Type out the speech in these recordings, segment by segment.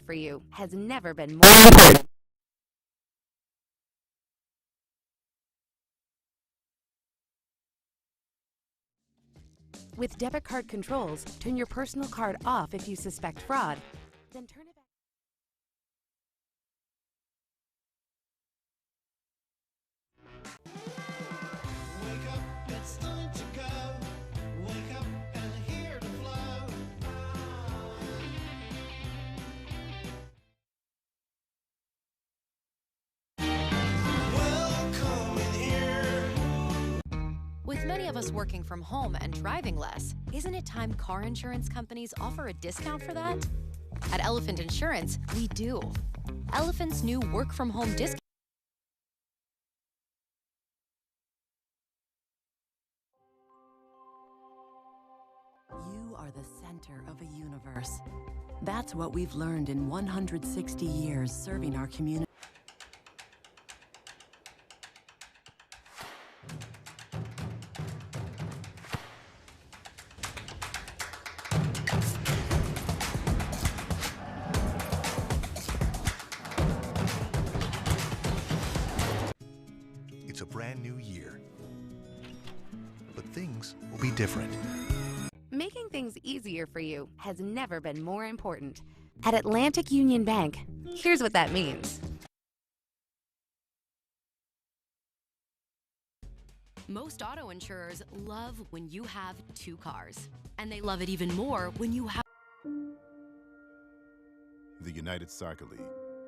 for you has never been more important. With debit card controls, turn your personal card off if you suspect fraud, then turn it back. Wake up, it's time to go. Wake up and hear the flow. Welcome in here. With many of us working from home and driving less, isn't it time car insurance companies offer a discount for that? At Elephant Insurance, we do. Elephant's new work-from-home discount. You are the center of a universe. That's what we've learned in 160 years serving our community. It's a brand new year, but things will be different. Making things easier for you has never been more important. At Atlantic Union Bank, here's what that means. Most auto insurers love when you have two cars, and they love it even more when you have. The United Soccer League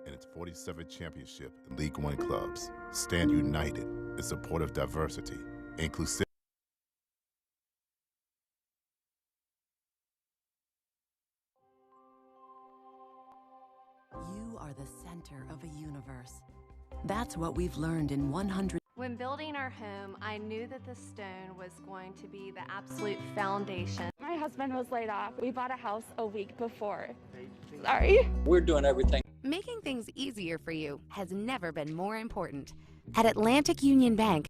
and its 47th championship in League One clubs stand united in support of diversity, inclusivity. You are the center of a universe. That's what we've learned in 100. When building our home, I knew that the stone was going to be the absolute foundation. My husband was laid off. We bought a house a week before. Sorry. We're doing everything. Making things easier for you has never been more important. At Atlantic Union Bank,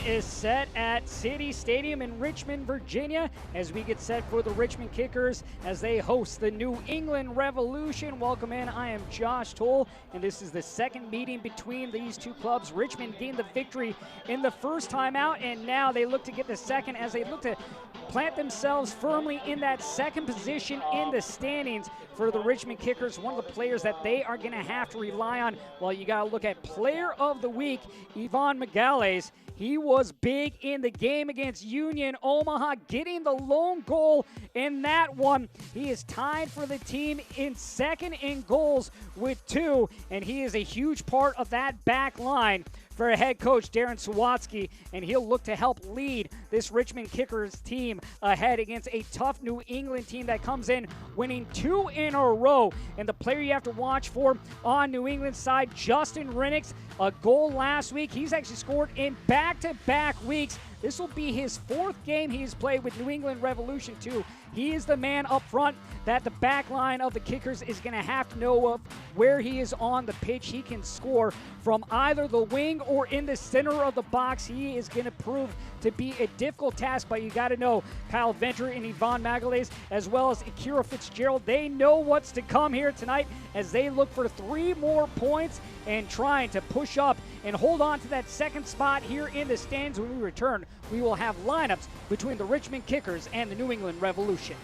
is set at City Stadium in Richmond, Virginia, as we get set for the Richmond Kickers as they host the New England Revolution. Welcome in. I am Josh Toll, and this is the second meeting between these two clubs. Richmond gained the victory in the first time out, and now they look to get the second as they look to plant themselves firmly in that second position in the standings for the Richmond Kickers. One of the players that they are going to have to rely on. Well, you got to look at Player of the Week, Yvonne Megales. He was big in the game against Union Omaha, getting the lone goal in that one. He is tied for the team in second in goals with 2, and he is a huge part of that back line for head coach Darren Sawatsky, and he'll look to help lead this Richmond Kickers team ahead against a tough New England team that comes in winning 2 in a row. And the player you have to watch for on New England's side, Justin Rennicks, a goal last week. He's actually scored in back-to-back weeks. This will be his 4th game he's played with New England Revolution 2. He is the man up front that the back line of the Kickers is going to have to know of where he is on the pitch. He can score from either the wing or in the center of the box. He is going to prove to be a difficult task, but you got to know Kyle Venter and Yvonne Megales, as well as Akira Fitzgerald, they know what's to come here tonight as they look for 3 more points and trying to push up and hold on to that second spot here in the stands. When we return, we will have lineups between the Richmond Kickers and the New England Revolution.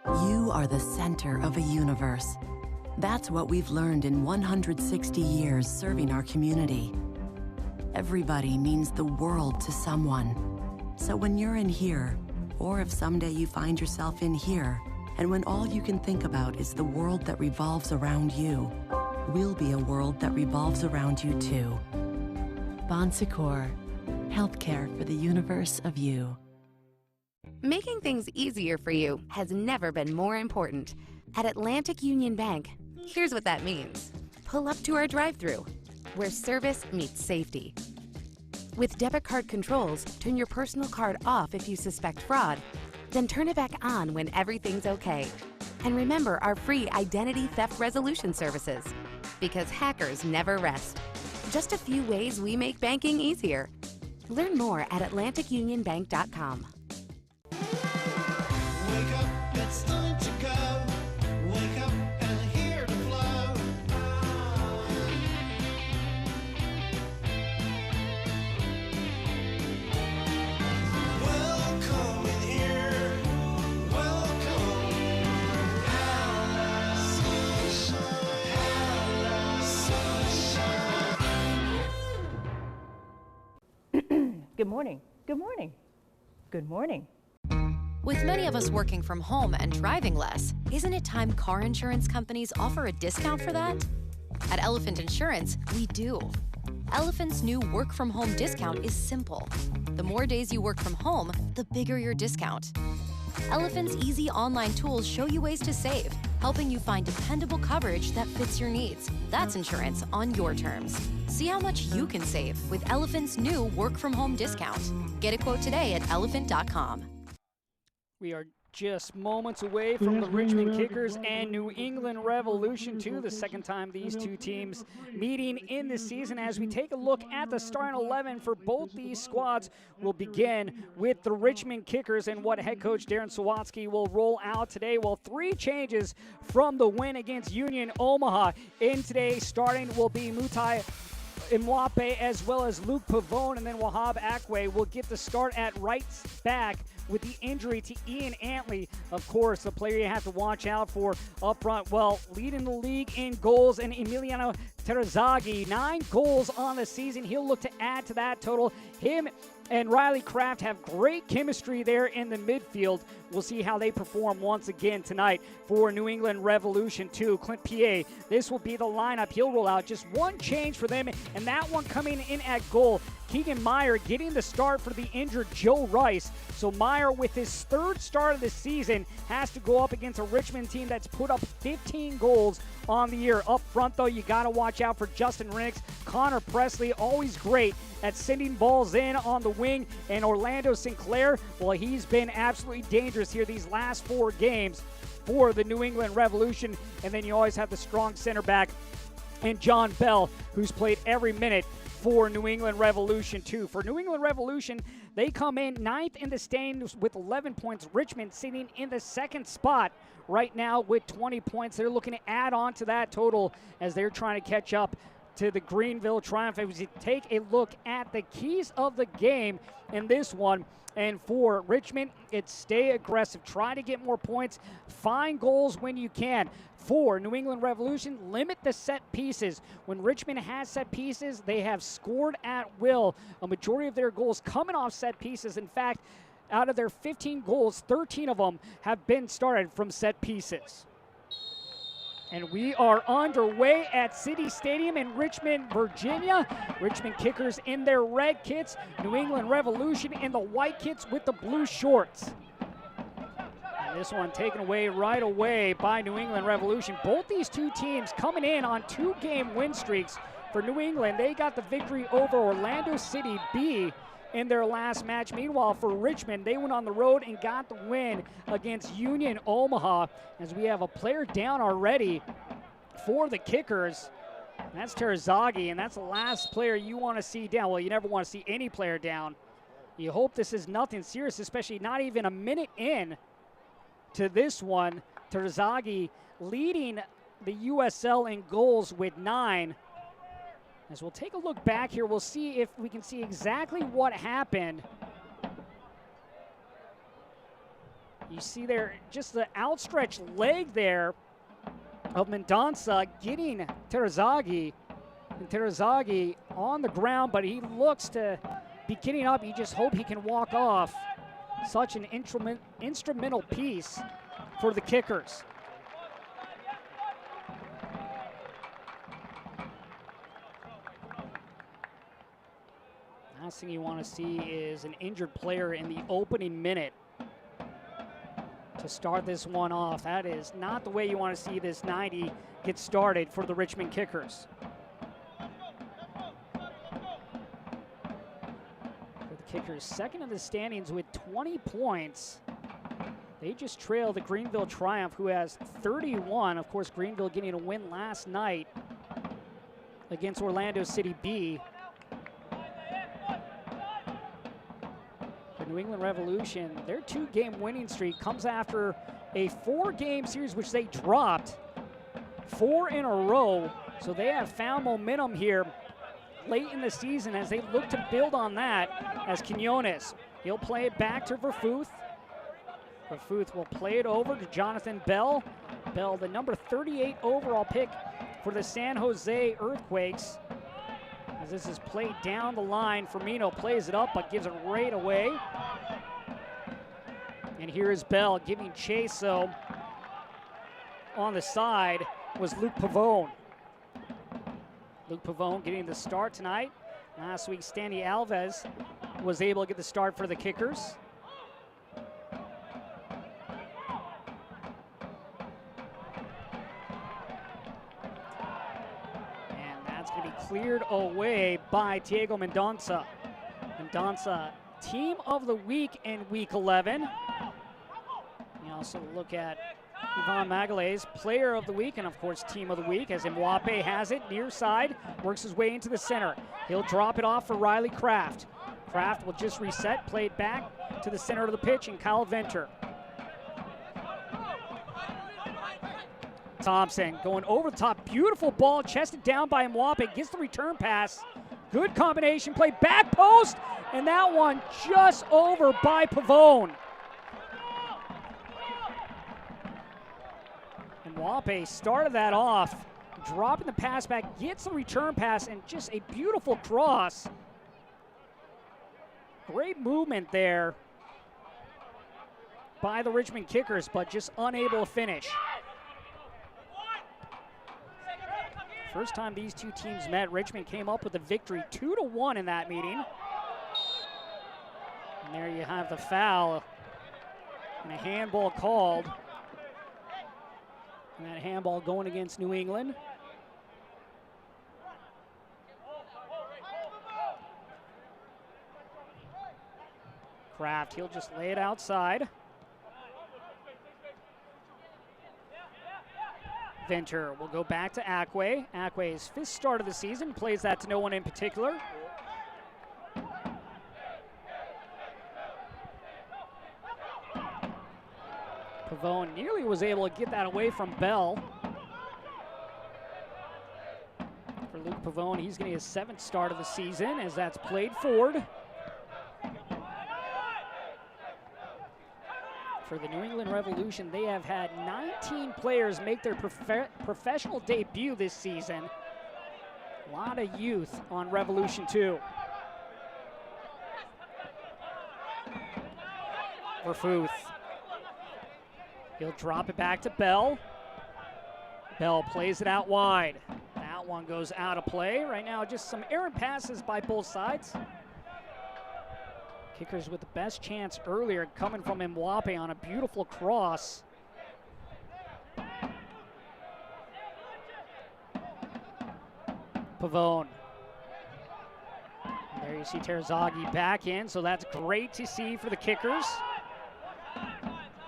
You are the center of a universe. That's what we've learned in 160 years serving our community. Everybody means the world to someone. So when you're in here, or if someday you find yourself in here, and when all you can think about is the world that revolves around you, we'll be a world that revolves around you too. Bon Secours, healthcare for the universe of you. Making things easier for you has never been more important. At Atlantic Union Bank, here's what that means. Pull up to our drive-thru, where service meets safety. With debit card controls, turn your personal card off if you suspect fraud, then turn it back on when everything's okay. And remember our free identity theft resolution services, because hackers never rest. Just a few ways we make banking easier. Learn more at AtlanticUnionBank.com. Wake up, it's time to go. Wake up and hear the flow. Welcome in here. Welcome. Hello, sunshine. Hello, sunshine. Good morning. Good morning. Good morning. With many of us working from home and driving less, isn't it time car insurance companies offer a discount for that? At Elephant Insurance, we do. Elephant's new work from home discount is simple. The more days you work from home, the bigger your discount. Elephant's easy online tools show you ways to save, helping you find dependable coverage that fits your needs. That's insurance on your terms. See how much you can save with Elephant's new work from home discount. Get a quote today at elephant.com. We are just moments away from the Richmond Kickers and New England Revolution 2, the second time these two teams meeting in the season. As we take a look at the starting 11 for both these squads, we'll begin with the Richmond Kickers and what head coach Darren Sawatsky will roll out today. Well, 3 changes from the win against Union Omaha. In today, starting will be Mutai Imwape as well as Luke Pavone, and then Wahab Akwe will get the start at right back with the injury to Ian Antley. Of course, the player you have to watch out for up front. Well, leading the league in goals, and Emiliano Terazaghi, 9 goals on the season. He'll look to add to that total. Him and Riley Kraft have great chemistry there in the midfield. We'll see how they perform once again tonight for New England Revolution 2. Clint Piet, this will be the lineup he'll roll out. Just one change for them, and that one coming in at goal. Keegan Meyer getting the start for the injured Joe Rice. So Meyer, with his 3rd start of the season, has to go up against a Richmond team that's put up 15 goals on the year. Up front, though, you got to watch out for Justin Rennicks. Connor Presley, always great at sending balls in on the wing. And Orlando Sinclair, well, he's been absolutely dangerous here these last 4 games for the New England Revolution. And then you always have the strong center back and John Bell, who's played every minute for New England Revolution too. For New England Revolution, they come in 9th in the standings with 11 points. Richmond sitting in the 2nd spot right now with 20 points. They're looking to add on to that total as they're trying to catch up to the Greenville Triumph. As you take a look at the keys of the game in this one, and for Richmond, it's stay aggressive, try to get more points, find goals when you can. For New England Revolution, limit the set pieces. When Richmond has set pieces, they have scored at will. A majority of their goals coming off set pieces. In fact, out of their 15 goals, 13 of them have been started from set pieces. And we are underway at City Stadium in Richmond, Virginia. Richmond Kickers in their red kits. New England Revolution in the white kits with the blue shorts. And this one taken away right away by New England Revolution. Both these two teams coming in on 2-game win streaks. For New England, they got the victory over Orlando City B in their last match. Meanwhile, for Richmond, they went on the road and got the win against Union Omaha, as we have a player down already for the Kickers. That's Terazagi, and that's the last player you want to see down. Well, you never want to see any player down. You hope this is nothing serious, especially not even a minute in to this one. Terazagi leading the USL in goals with 9. As we'll take a look back here, we'll see if we can see exactly what happened. You see there just the outstretched leg there of Mendonça getting Terazagi. And Terazagi on the ground, but he looks to be getting up. You just hope he can walk off. Such an instrumental piece for the Kickers. Last thing you want to see is an injured player in the opening minute to start this one off. That is not the way you want to see this 90 get started for the Richmond Kickers. For the Kickers, second in the standings with 20 points. They just trail the Greenville Triumph, who has 31. Of course, Greenville getting a win last night against Orlando City B. New England Revolution, their 2-game winning streak comes after a 4-game series which they dropped 4 in a row. So they have found momentum here late in the season as they look to build on that. As Quinones, he'll play it back to Verfuth. Verfuth will play it over to Jonathan Bell. Bell, the number 38 overall pick for the San Jose Earthquakes. As this is played down the line, Firmino plays it up but gives it right away. And here is Bell giving chase, so on the side was Luke Pavone. Luke Pavone getting the start tonight. Last week, Stanley Alves was able to get the start for the Kickers. Cleared away by Diego Mendonça. Mendonça, team of the week in week 11. You also look at Ivan Magalhaes, player of the week, and of course team of the week, as Mwape has it near side, works his way into the center. He'll drop it off for Riley Kraft. Kraft will just reset, play it back to the center of the pitch, and Kyle Venter. Thompson going over the top, beautiful ball, chested down by Mwape, gets the return pass. Good combination play, back post, and that one just over by Pavone. And Mwape started that off, dropping the pass back, gets the return pass, and just a beautiful cross. Great movement there by the Richmond Kickers, but just unable to finish. First time these two teams met, Richmond came up with a victory 2-1 in that meeting. And there you have the foul and a handball called. And that handball going against New England. Kraft, he'll just lay it outside. Venter will go back to Ackway. Ackway's 5th start of the season, plays that to no one in particular. Pavone nearly was able to get that away from Bell. For Luke Pavone, he's getting his 7th start of the season as that's played forward. For the New England Revolution, they have had 19 players make their professional debut this season. A lot of youth on Revolution 2. Verfuth. He'll drop it back to Bell. Bell plays it out wide. That one goes out of play. Right now, just some errant passes by both sides. Kickers with the best chance earlier coming from Mwape on a beautiful cross. Pavone. There you see Terzaghi back in, so that's great to see for the kickers.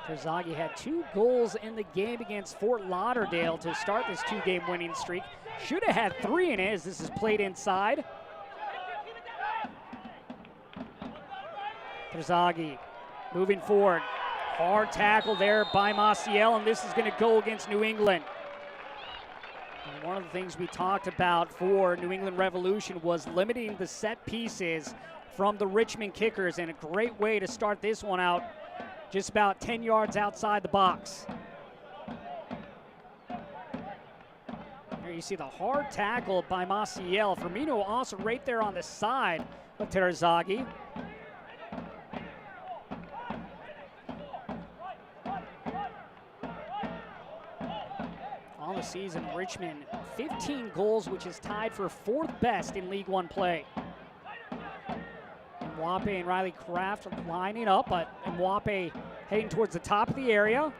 Terzaghi had 2 goals in the game against Fort Lauderdale to start this 2-game winning streak. Should have had 3 in it as this is played inside. Terzaghi moving forward. Hard tackle there by Maciel, and this is going to go against New England. And one of the things we talked about for New England Revolution was limiting the set pieces from the Richmond kickers, and a great way to start this one out just about 10 yards outside the box. There you see the hard tackle by Maciel. Firmino also right there on the side of Terzaghi. On the season, Richmond 15 goals, which is tied for 4th best in League One play. Mwape and Riley Kraft lining up, but Mwape heading towards the top of the area.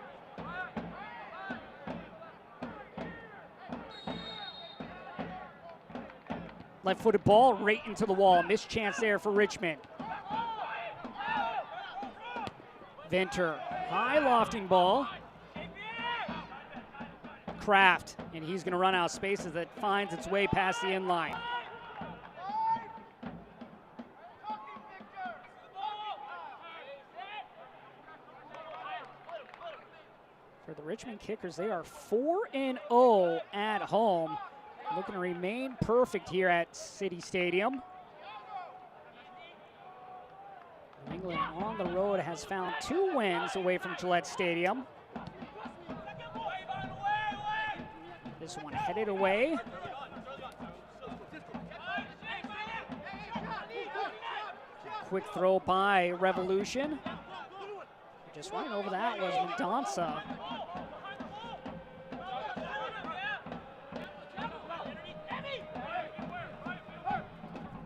Left-footed ball right into the wall. Missed chance there for Richmond. Venter, high lofting ball. Kraft, and he's going to run out of space as it finds its way past the end line. For the Richmond Kickers, they are 4-0 at home. Looking to remain perfect here at City Stadium. New England on the road has found 2 wins away from Gillette Stadium. This one headed away. Quick throw by Revolution. Just running over that was Mendonça.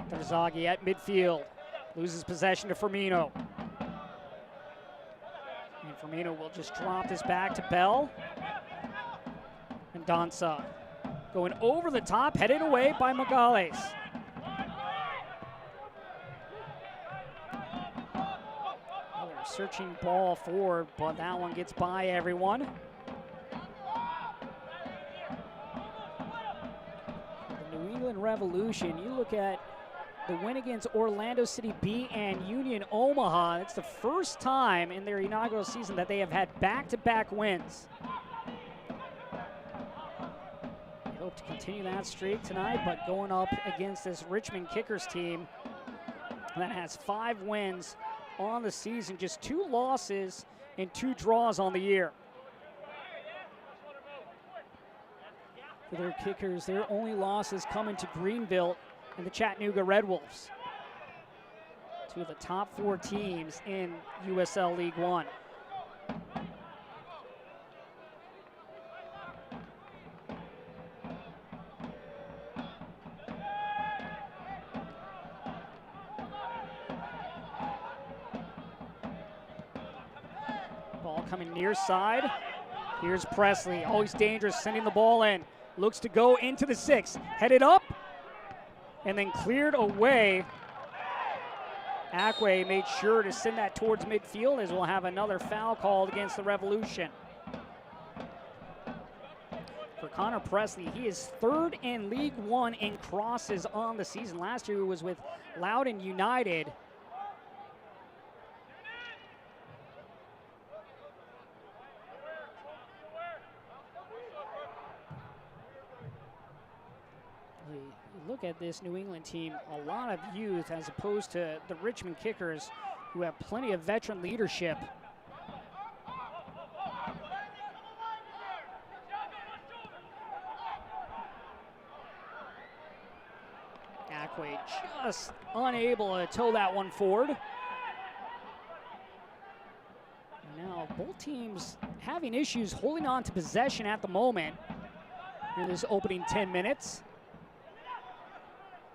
Terzaghi at midfield. Loses possession to Firmino. And Firmino will just drop this back to Bell. Mendonça going over the top, headed away by Magales. Another searching ball forward, but that one gets by everyone. The New England Revolution, you look at the win against Orlando City B and Union Omaha. It's the first time in their inaugural season that they have had back-to-back wins. They hope to continue that streak tonight, but going up against this Richmond Kickers team that has 5 wins on the season, just 2 losses and 2 draws on the year. For their Kickers, their only losses coming to Greenville and the Chattanooga Red Wolves, 2 of the top 4 teams in USL League One. Ball coming near side. Here's Presley, always dangerous, sending the ball in. Looks to go into the 6, headed up, and then cleared away. Ackway made sure to send that towards midfield, as we'll have another foul called against the Revolution. For Connor Presley, he is third in League One in crosses on the season. Last year he was with Loudoun United. You look at this New England team, a lot of youth as opposed to the Richmond Kickers, who have plenty of veteran leadership. Ackway just unable to tow that one forward. And now both teams having issues holding on to possession at the moment in this opening 10 minutes.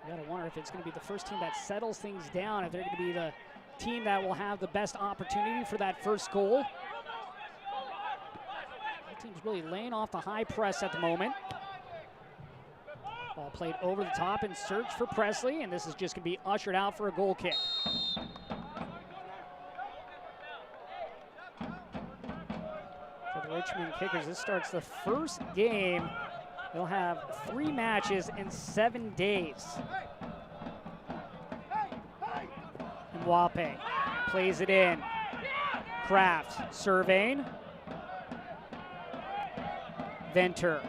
You gotta wonder if it's gonna be the first team that settles things down, if they're gonna be the team that will have the best opportunity for that first goal. The team's really laying off the high press at the moment. Ball played over the top in search for Presley, and this is just going to be ushered out for a goal kick. For the Richmond Kickers, this starts the first game. They'll have 3 matches in 7 days. Mwape plays it in. Kraft surveying. Venter.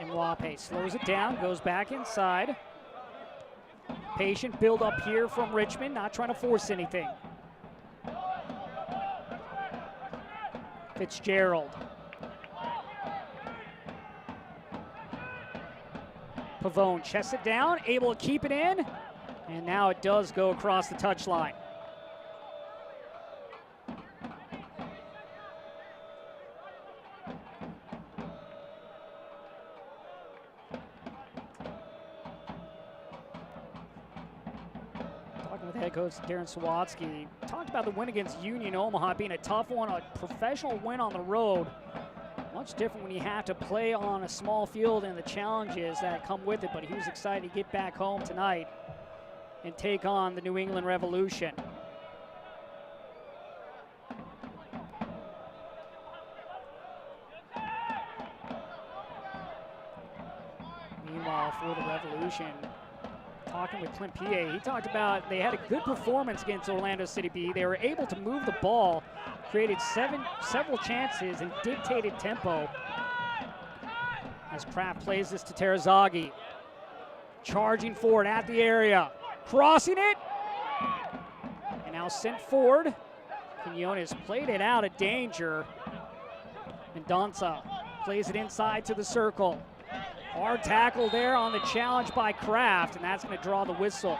Mwape slows it down, goes back inside. Patient build up here from Richmond, not trying to force anything. Fitzgerald. Pavone chests it down, able to keep it in, and now it does go across the touchline. Head coach Darren Sawatsky talked about the win against Union Omaha being a tough one, a professional win on the road. Much different when you have to play on a small field and the challenges that come with it, but he was excited to get back home tonight and take on the New England Revolution. Meanwhile, for the Revolution, talking with Clint P.A., he talked about they had a good performance against Orlando City B. They were able to move the ball, created several chances, and dictated tempo. As Kraft plays this to Terazaghi. Charging forward at the area. Crossing it. And now sent forward. Quinones played it out of danger. Mendonça plays it inside to the circle. Hard tackle there on the challenge by Kraft, and that's going to draw the whistle.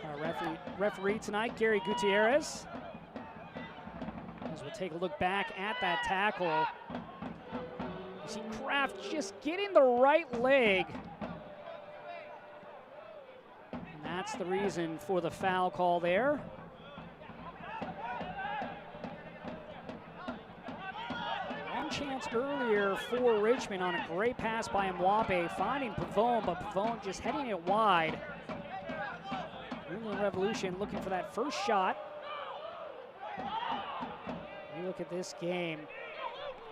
Our referee tonight, Gary Gutierrez. As we'll take a look back at that tackle. You see Kraft just getting the right leg. And that's the reason for the foul call there. Chance earlier for Richmond on a great pass by Mwape, finding Pavone, but Pavone just heading it wide. New England Revolution looking for that first shot. You look at this game,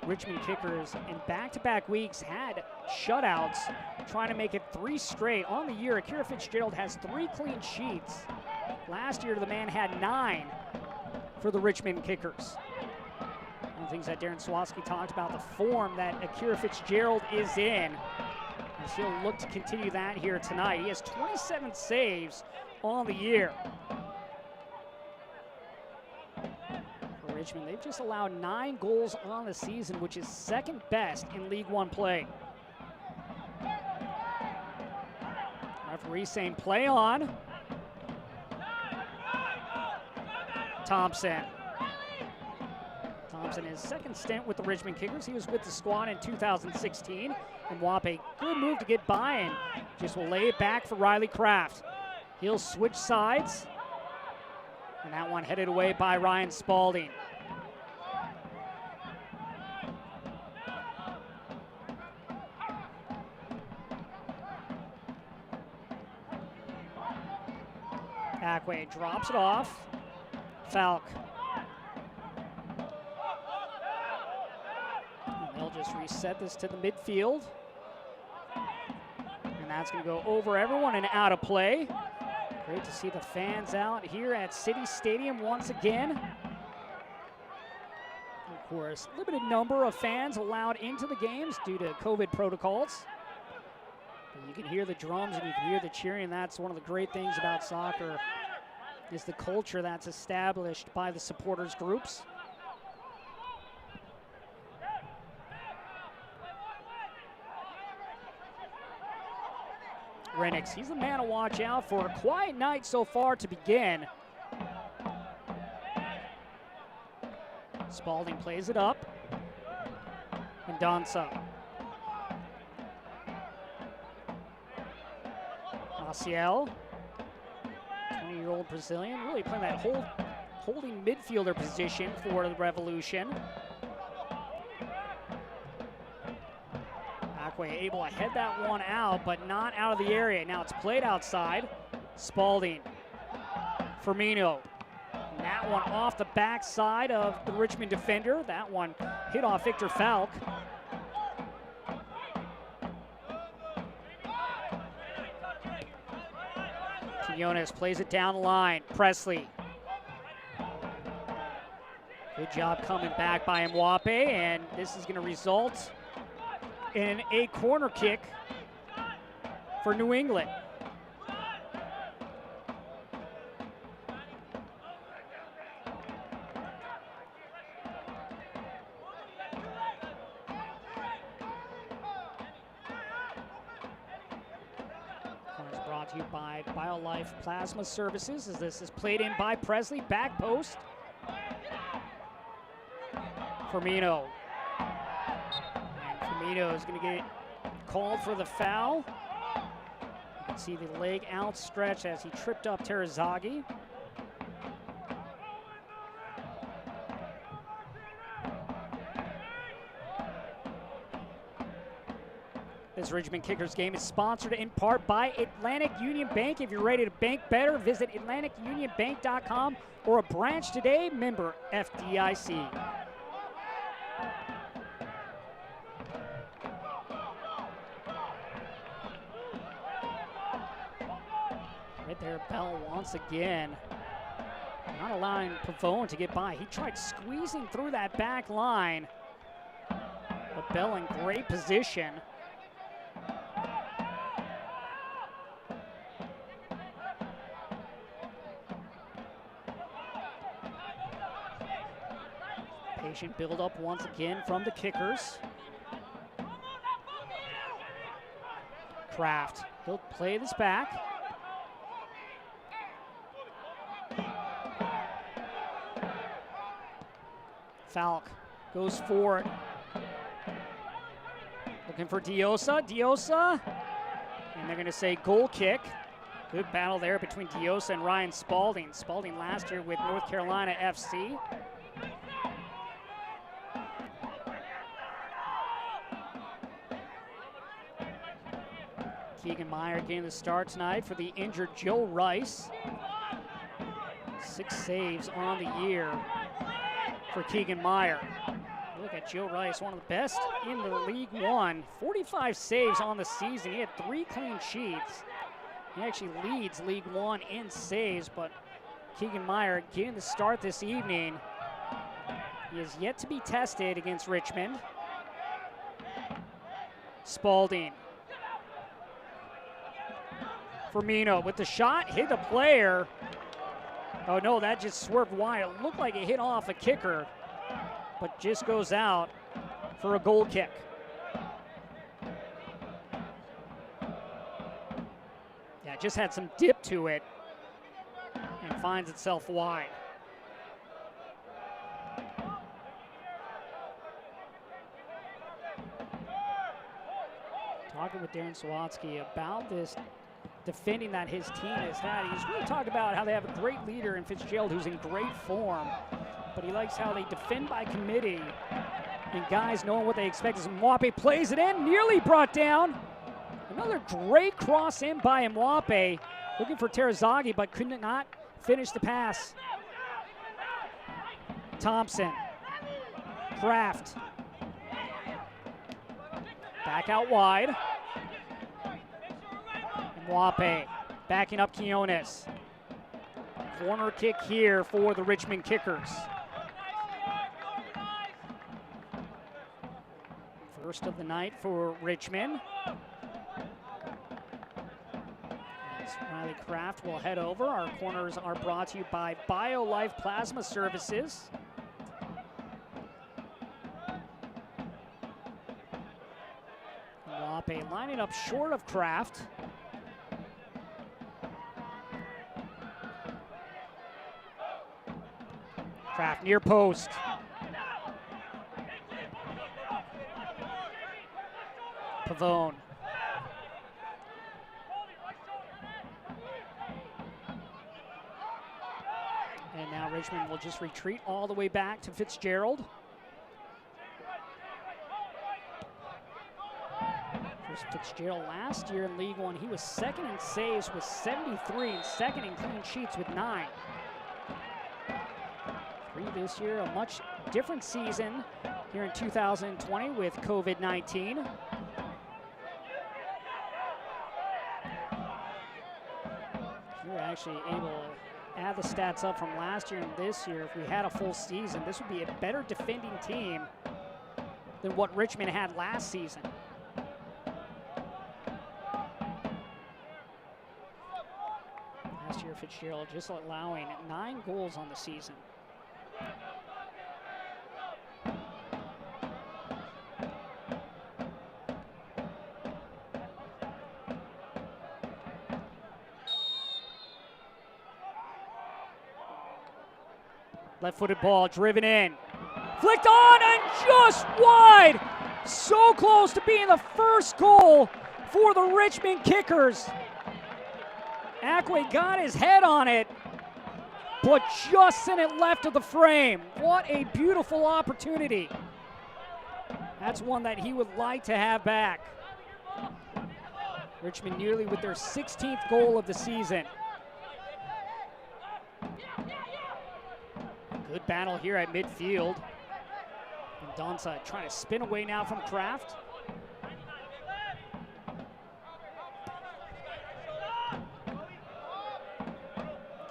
Richmond Kickers in back-to-back weeks had shutouts, trying to make it 3 straight. On the year, Akira Fitzgerald has 3 clean sheets. Last year, the man had 9 for the Richmond Kickers. One of the things that Darren Sawatsky talked about, the form that Akira Fitzgerald is in, as he'll look to continue that here tonight. He has 27 saves on the year. For Richmond, they've just allowed 9 goals on the season, which is second best in League One play. Referee saying play on. Thompson. Thompson, his second stint with the Richmond Kickers. He was with the squad in 2016. And Mwape, good move to get by and just will lay it back for Riley Kraft. He'll switch sides. And that one headed away by Ryan Spalding. Akwe drops it off. Falk. And they'll just reset this to the midfield. And that's going to go over everyone and out of play. Great to see the fans out here at City Stadium once again. Of course, limited number of fans allowed into the games due to COVID protocols. But you can hear the drums and you can hear the cheering, and that's one of the great things about soccer, is the culture that's established by the supporters groups. Renix, he's the man to watch out for. A quiet night so far to begin. Spalding plays it up. And Danza. Maciel, 20-year-old Brazilian, really playing that holding midfielder position for the Revolution. Akwe able to head that one out, but not out of the area. Now it's played outside. Spalding. Firmino. And that one off the backside of the Richmond defender. That one hit off Victor Falk. Quinones plays it down the line. Presley. Good job coming back by Mwape, and this is going to result in a corner kick for New England. Brought to you by BioLife Plasma Services, as this is played in by Presley. Back post. Firmino. Firmino is going to get called for the foul. You can see the leg outstretched as he tripped up Terazaghi. This Richmond Kickers game is sponsored in part by Atlantic Union Bank. If you're ready to bank better, visit AtlanticUnionBank.com or a branch today, member FDIC. Right there, Bell once again. Not allowing Pavone to get by. He tried squeezing through that back line. But Bell in great position. Patient build up once again from the kickers. Kraft, he'll play this back. Falk goes forward. Looking for Diosa. Diosa. And they're going to say goal kick. Good battle there between Diosa and Ryan Spalding. Spalding last year with North Carolina FC. Keegan Meyer getting the start tonight for the injured Joe Rice. 6 saves on the year for Keegan Meyer. Look at Joe Rice, one of the best in the League One. 45 saves on the season. He had 3 clean sheets. He actually leads League One in saves, but Keegan Meyer getting the start this evening. He is yet to be tested against Richmond. Spalding. Firmino with the shot, hit the player. Oh no, that just swerved wide. It looked like it hit off a kicker, but just goes out for a goal kick. Yeah, it just had some dip to it and finds itself wide. Talking with Darren Sawatsky about this defending that his team has had. He's really talked about how they have a great leader in Fitzgerald who's in great form, but he likes how they defend by committee and guys knowing what they expect. As Mwape plays it in, nearly brought down. Another great cross in by Mwape, looking for Terazaghi, but could not finish the pass. Thompson. Kraft. Back out wide. Mwape backing up Quinones. Corner kick here for the Richmond Kickers. First of the night for Richmond. As Riley Kraft will head over. Our corners are brought to you by BioLife Plasma Services. Mwape lining up short of Kraft. Kraft near post. Pavone. And now Richmond will just retreat all the way back to Fitzgerald. First Fitzgerald last year in League One, he was second in saves with 73 and second in clean sheets with 9. 3 this year, a much different season here in 2020 with COVID-19. We're actually able to add the stats up from last year and this year. If we had a full season, this would be a better defending team than what Richmond had last season. Last year, Fitzgerald just allowing 9 goals on the season. Left-footed ball driven in. Flicked on and just wide. So close to being the first goal for the Richmond Kickers. Ackway got his head on it, but just sent it left of the frame. What a beautiful opportunity. That's one that he would like to have back. Richmond nearly with their 16th goal of the season. Good battle here at midfield. And Donza trying to spin away now from Kraft.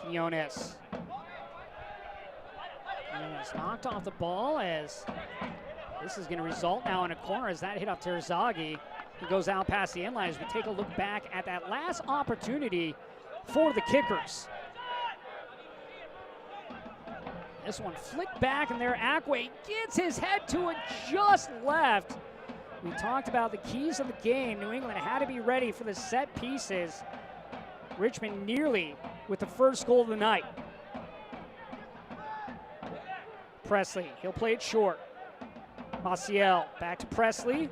Quinones. Quinones knocked off the ball as this is going to result now in a corner as that hit off Terzaghi. He goes out past the end line as we take a look back at that last opportunity for the Kickers. This one flicked back, and there Ackway gets his head to it just left. We talked about the keys of the game. New England had to be ready for the set pieces. Richmond nearly with the first goal of the night. Presley, he'll play it short. Maciel back to Presley.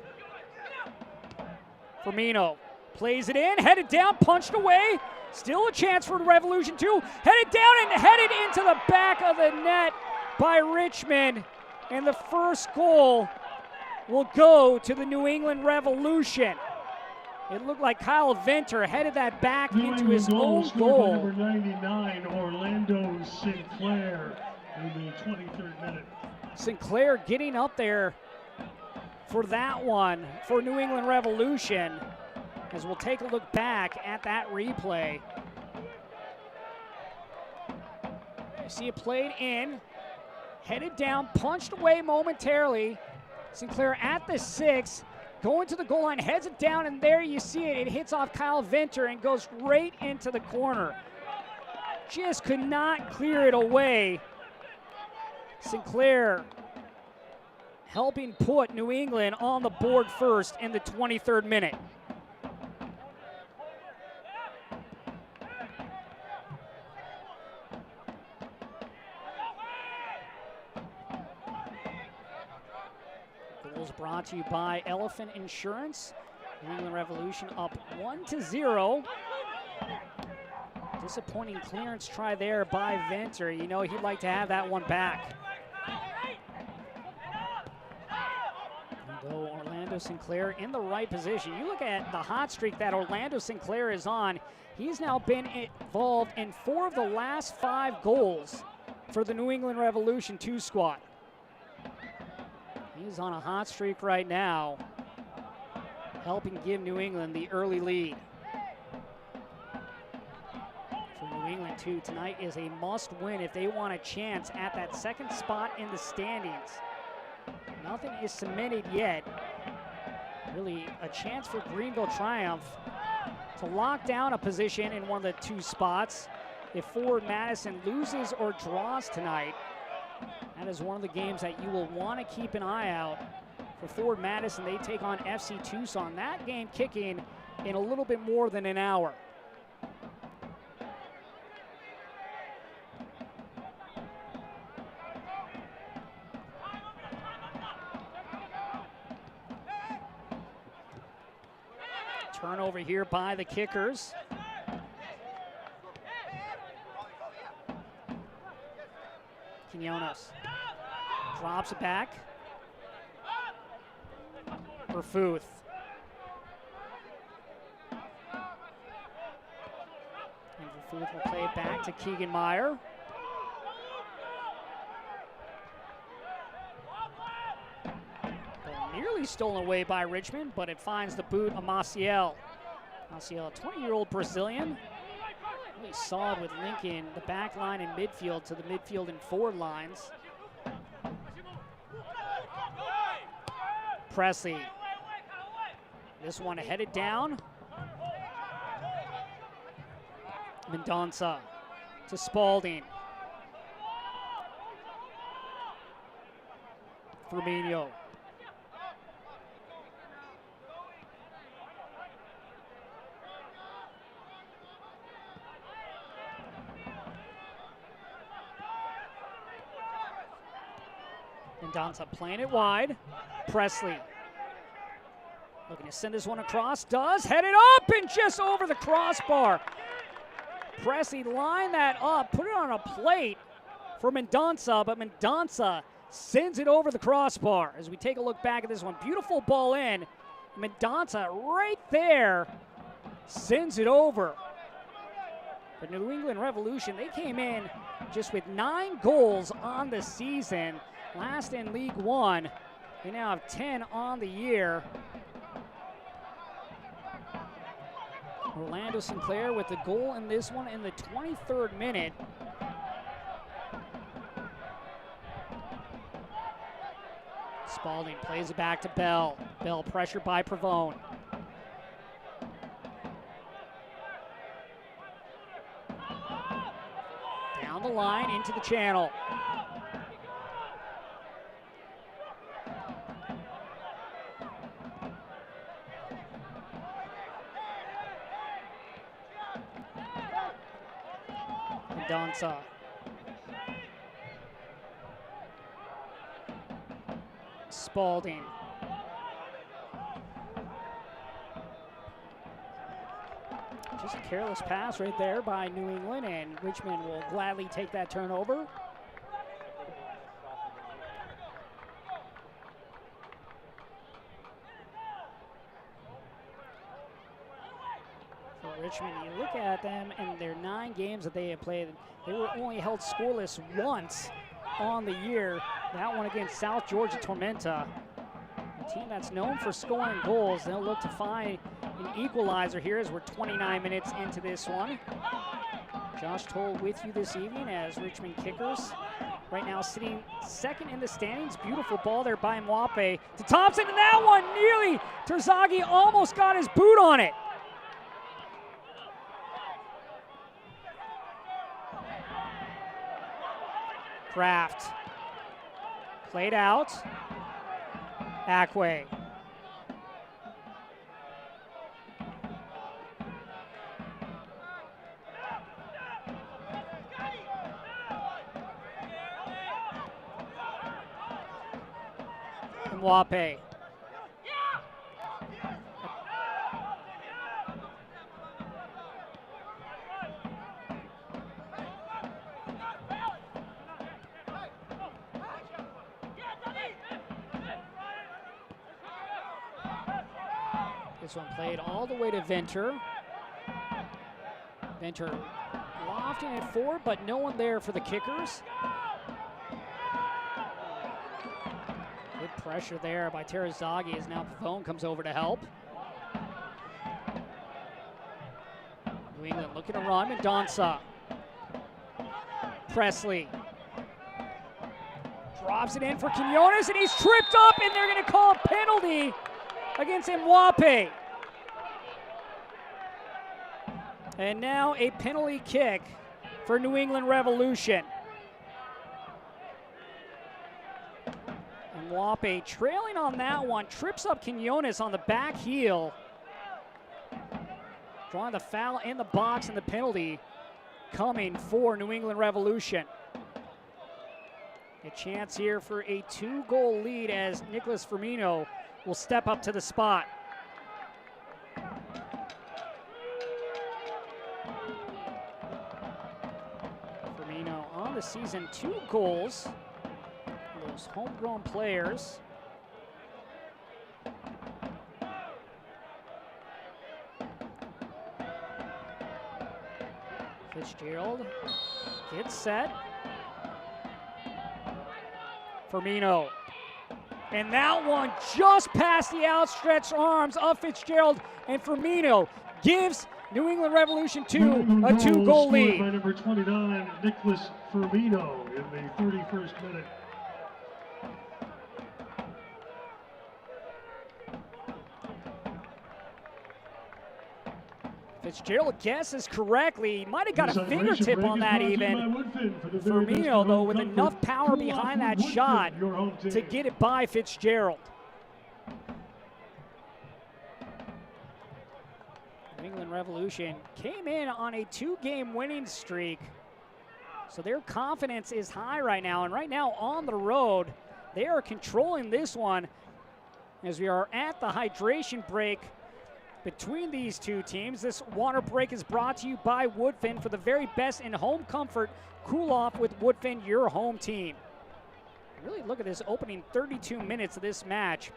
Firmino plays it in, headed down, punched away. Still a chance for the Revolution too. Headed down and headed into the back of the net by Richmond. And the first goal will go to the New England Revolution. It looked like Kyle Venter headed that back into his own goal. Number 99, Orlando Sinclair, in the 23rd minute. Sinclair getting up there for that one for New England Revolution. As we'll take a look back at that replay. You see it played in, headed down, punched away momentarily. Sinclair at the 6, going to the goal line, heads it down, and there you see it. It hits off Kyle Venter and goes right into the corner. Just could not clear it away. Sinclair helping put New England on the board first in the 23rd minute. Goals brought to you by Elephant Insurance. New England Revolution up 1-0. Disappointing clearance try there by Venter. You know he'd like to have that one back. Although Orlando Orlando Sinclair in the right position. You look at the hot streak that Orlando Sinclair is on. He's now been involved in 4 of the last 5 goals for the New England Revolution 2 squad. He's on a hot streak right now, helping give New England the early lead. For New England, too, tonight is a must-win if they want a chance at that second spot in the standings. Nothing is cemented yet. Really a chance for Greenville Triumph to lock down a position in one of the 2 spots if Forward Madison loses or draws tonight. That is one of the games that you will want to keep an eye out for Forward Madison. They take on FC Tucson. That game kicking in a little bit more than an hour. Turnover here by the Kickers. Quinones drops it back. Verfuth. And Verfuth will play it back to Keegan Meyer. Nearly stolen away by Richmond, but it finds the boot of Maciel. Maciel, a 20-year-old Brazilian. Really solid with Lincoln, the back line and midfield to the midfield and forward lines. Presley. This one headed down. Mendonça to Spalding. Firmino. Mendonça playing it wide. Presley looking to send this one across. Does. Headed up and just over the crossbar. Presley lined that up, put it on a plate for Mendonça, but Mendonça sends it over the crossbar. As we take a look back at this one, beautiful ball in. Mendonça right there sends it over. The New England Revolution, they came in just with 9 goals on the season. Last in League One. They now have 10 on the year. Orlando Sinclair with the goal in this one in the 23rd minute. Spalding plays it back to Bell. Bell pressured by Pavone. Down the line into the channel. Mendonça. Spalding. Just a careless pass right there by New England, and Richmond will gladly take that turnover. Richmond, you look at them and their 9 games that they have played, they were only held scoreless once on the year. That one against South Georgia Tormenta. A team that's known for scoring goals. They'll look to find an equalizer here as we're 29 minutes into this one. Josh Toll with you this evening as Richmond Kickers right now sitting 2nd in the standings. Beautiful ball there by Mwape to Thompson, and that one nearly, Terzaghi almost got his boot on it. Kraft. Played out. Ackway. Mwape. This one played all the way to Venter. Venter lofting it forward, but no one there for the kickers. Good pressure there by Terazaghi as now Pavone comes over to help. New England looking to run. Mendonça. Presley. Drops it in for Quinones, and he's tripped up, and they're going to call a penalty against Mwape. And now a penalty kick for New England Revolution. Mwape trailing on that one, trips up Quinones on the back heel. Drawing the foul in the box, and the penalty coming for New England Revolution. A chance here for a 2-goal lead as Nicholas Firmino will step up to the spot. Firmino on the season, 2 goals. Those homegrown players. Fitzgerald gets set. Firmino. And that one just past the outstretched arms of Fitzgerald, and Firmino gives New England Revolution 2 a 2-goal lead. By number 29, Nicholas Firmino in the 31st minute. Fitzgerald guesses correctly. He might have got a fingertip on that even. Firmino, though, with enough power behind that shot to get it by Fitzgerald. New England Revolution came in on a 2-game winning streak, so their confidence is high right now. And right now on the road, they are controlling this one as we are at the hydration break between these two teams. This water break is brought to you by Woodfin. For the very best in home comfort, cool off with Woodfin, your home team. Really look at this opening 32 minutes of this match.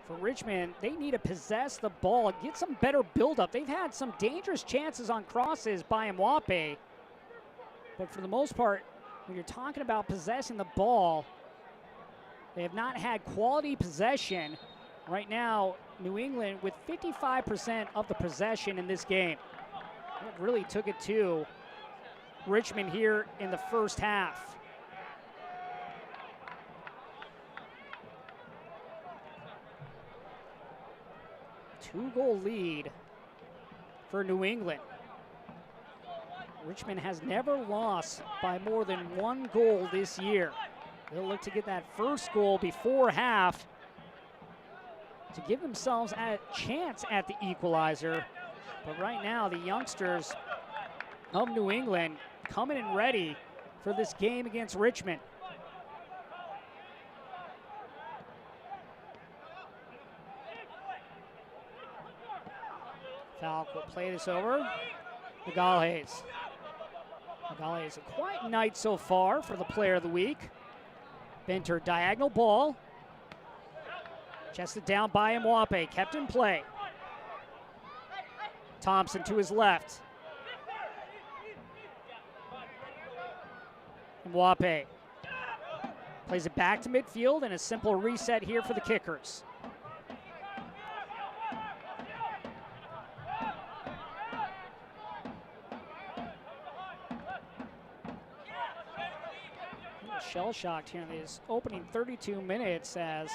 For Richmond, they need to possess the ball, get some better buildup. They've had some dangerous chances on crosses by Mwape, but for the most part, when you're talking about possessing the ball, they have not had quality possession. Right now, New England with 55% of the possession in this game. It really took it to Richmond here in the first half. Two-goal lead for New England. Richmond has never lost by more than 1 goal this year. They'll look to get that first goal before half to give themselves a chance at the equalizer. But right now, the youngsters of New England coming in ready for this game against Richmond. Falk will play this over. Magalhaes. Magalhaes, a quiet night so far for the player of the week. Venter, diagonal ball. Chested down by Mwape, kept in play. Thompson to his left. Mwape plays it back to midfield, and a simple reset here for the kickers. Shell-shocked here in these opening 32 minutes as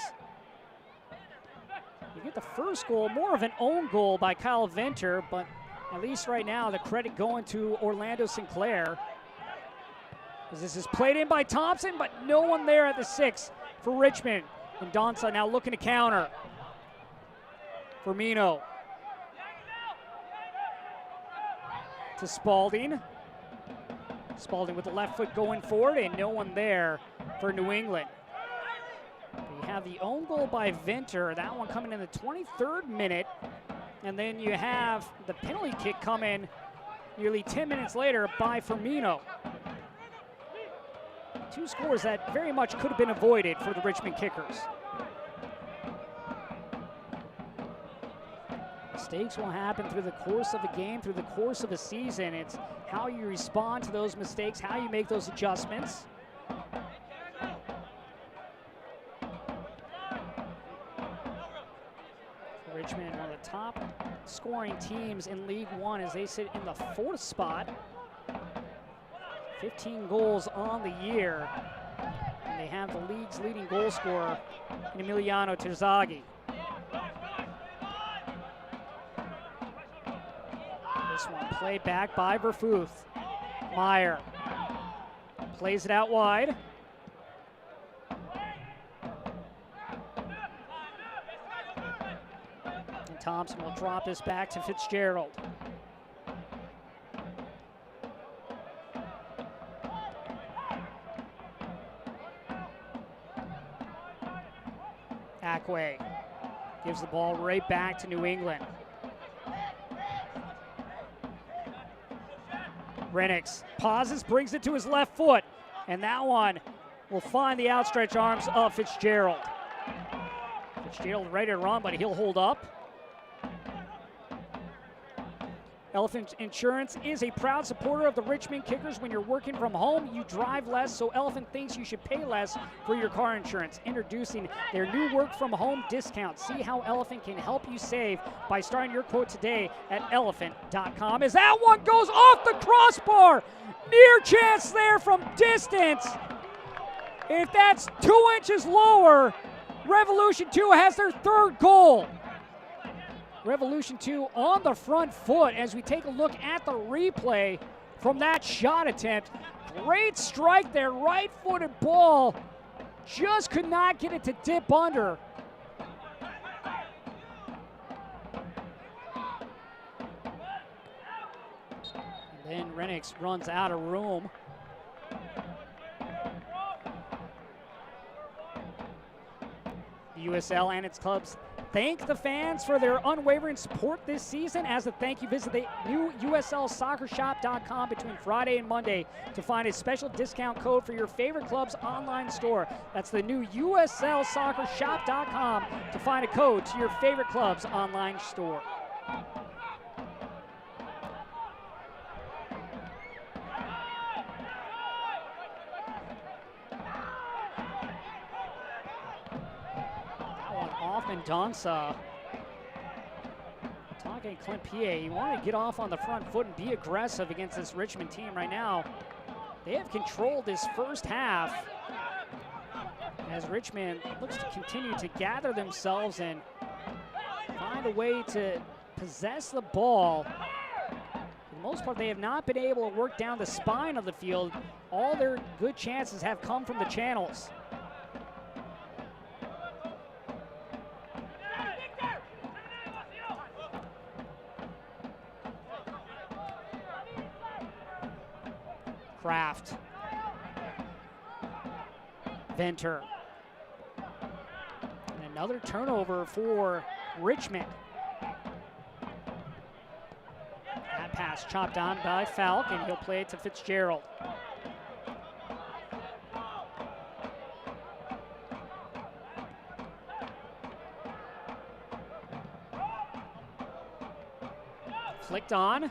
you get the first goal, more of an own goal by Kyle Venter, but at least right now the credit going to Orlando Sinclair. As this is played in by Thompson, but no one there at the 6 for Richmond. And Mendonça now looking to counter. Firmino to Spalding. Spalding with the left foot going forward, and no one there for New England. You have the own goal by Venter, that one coming in the 23rd minute, and then you have the penalty kick coming nearly 10 minutes later by Firmino. 2 scores that very much could have been avoided for the Richmond Kickers. Mistakes will happen through the course of a game, through the course of a season. It's how you respond to those mistakes, how you make those adjustments. Richmond, one of the top scoring teams in League One as they sit in the 4th spot. 15 goals on the year. And they have the league's leading goal scorer in Emiliano Terzaghi. This one played back by Verfuth. Meyer plays it out wide. And Thompson will drop this back to Fitzgerald. Ackway gives the ball right back to New England. Renix pauses, brings it to his left foot, and that one will find the outstretched arms of Fitzgerald. Fitzgerald ready to run, but he'll hold up. Elephant Insurance is a proud supporter of the Richmond Kickers. When you're working from home, you drive less, so Elephant thinks you should pay less for your car insurance. Introducing their new work from home discount. See how Elephant can help you save by starting your quote today at elephant.com. As that one goes off the crossbar, near chance there from distance. If that's 2 inches lower, Revolution 2 has their 3rd goal. Revolution 2 on the front foot as we take a look at the replay from that shot attempt. Great strike there, right-footed ball. Just could not get it to dip under. And then Renix runs out of room. The USL and its clubs thank the fans for their unwavering support this season. As a thank you, visit the new USLsoccershop.com between Friday and Monday to find a special discount code for your favorite club's online store. That's the new USLsoccershop.com to find a code to your favorite club's online store. Mendonça talking to Clint Pie. He wanted to get off on the front foot and be aggressive against this Richmond team right now. They have controlled this first half as Richmond looks to continue to gather themselves and find a way to possess the ball. For the most part, they have not been able to work down the spine of the field. All their good chances have come from the channels. Kraft. Venter. And another turnover for Richmond. That pass chopped on by Falk, and he'll play it to Fitzgerald. Flicked on.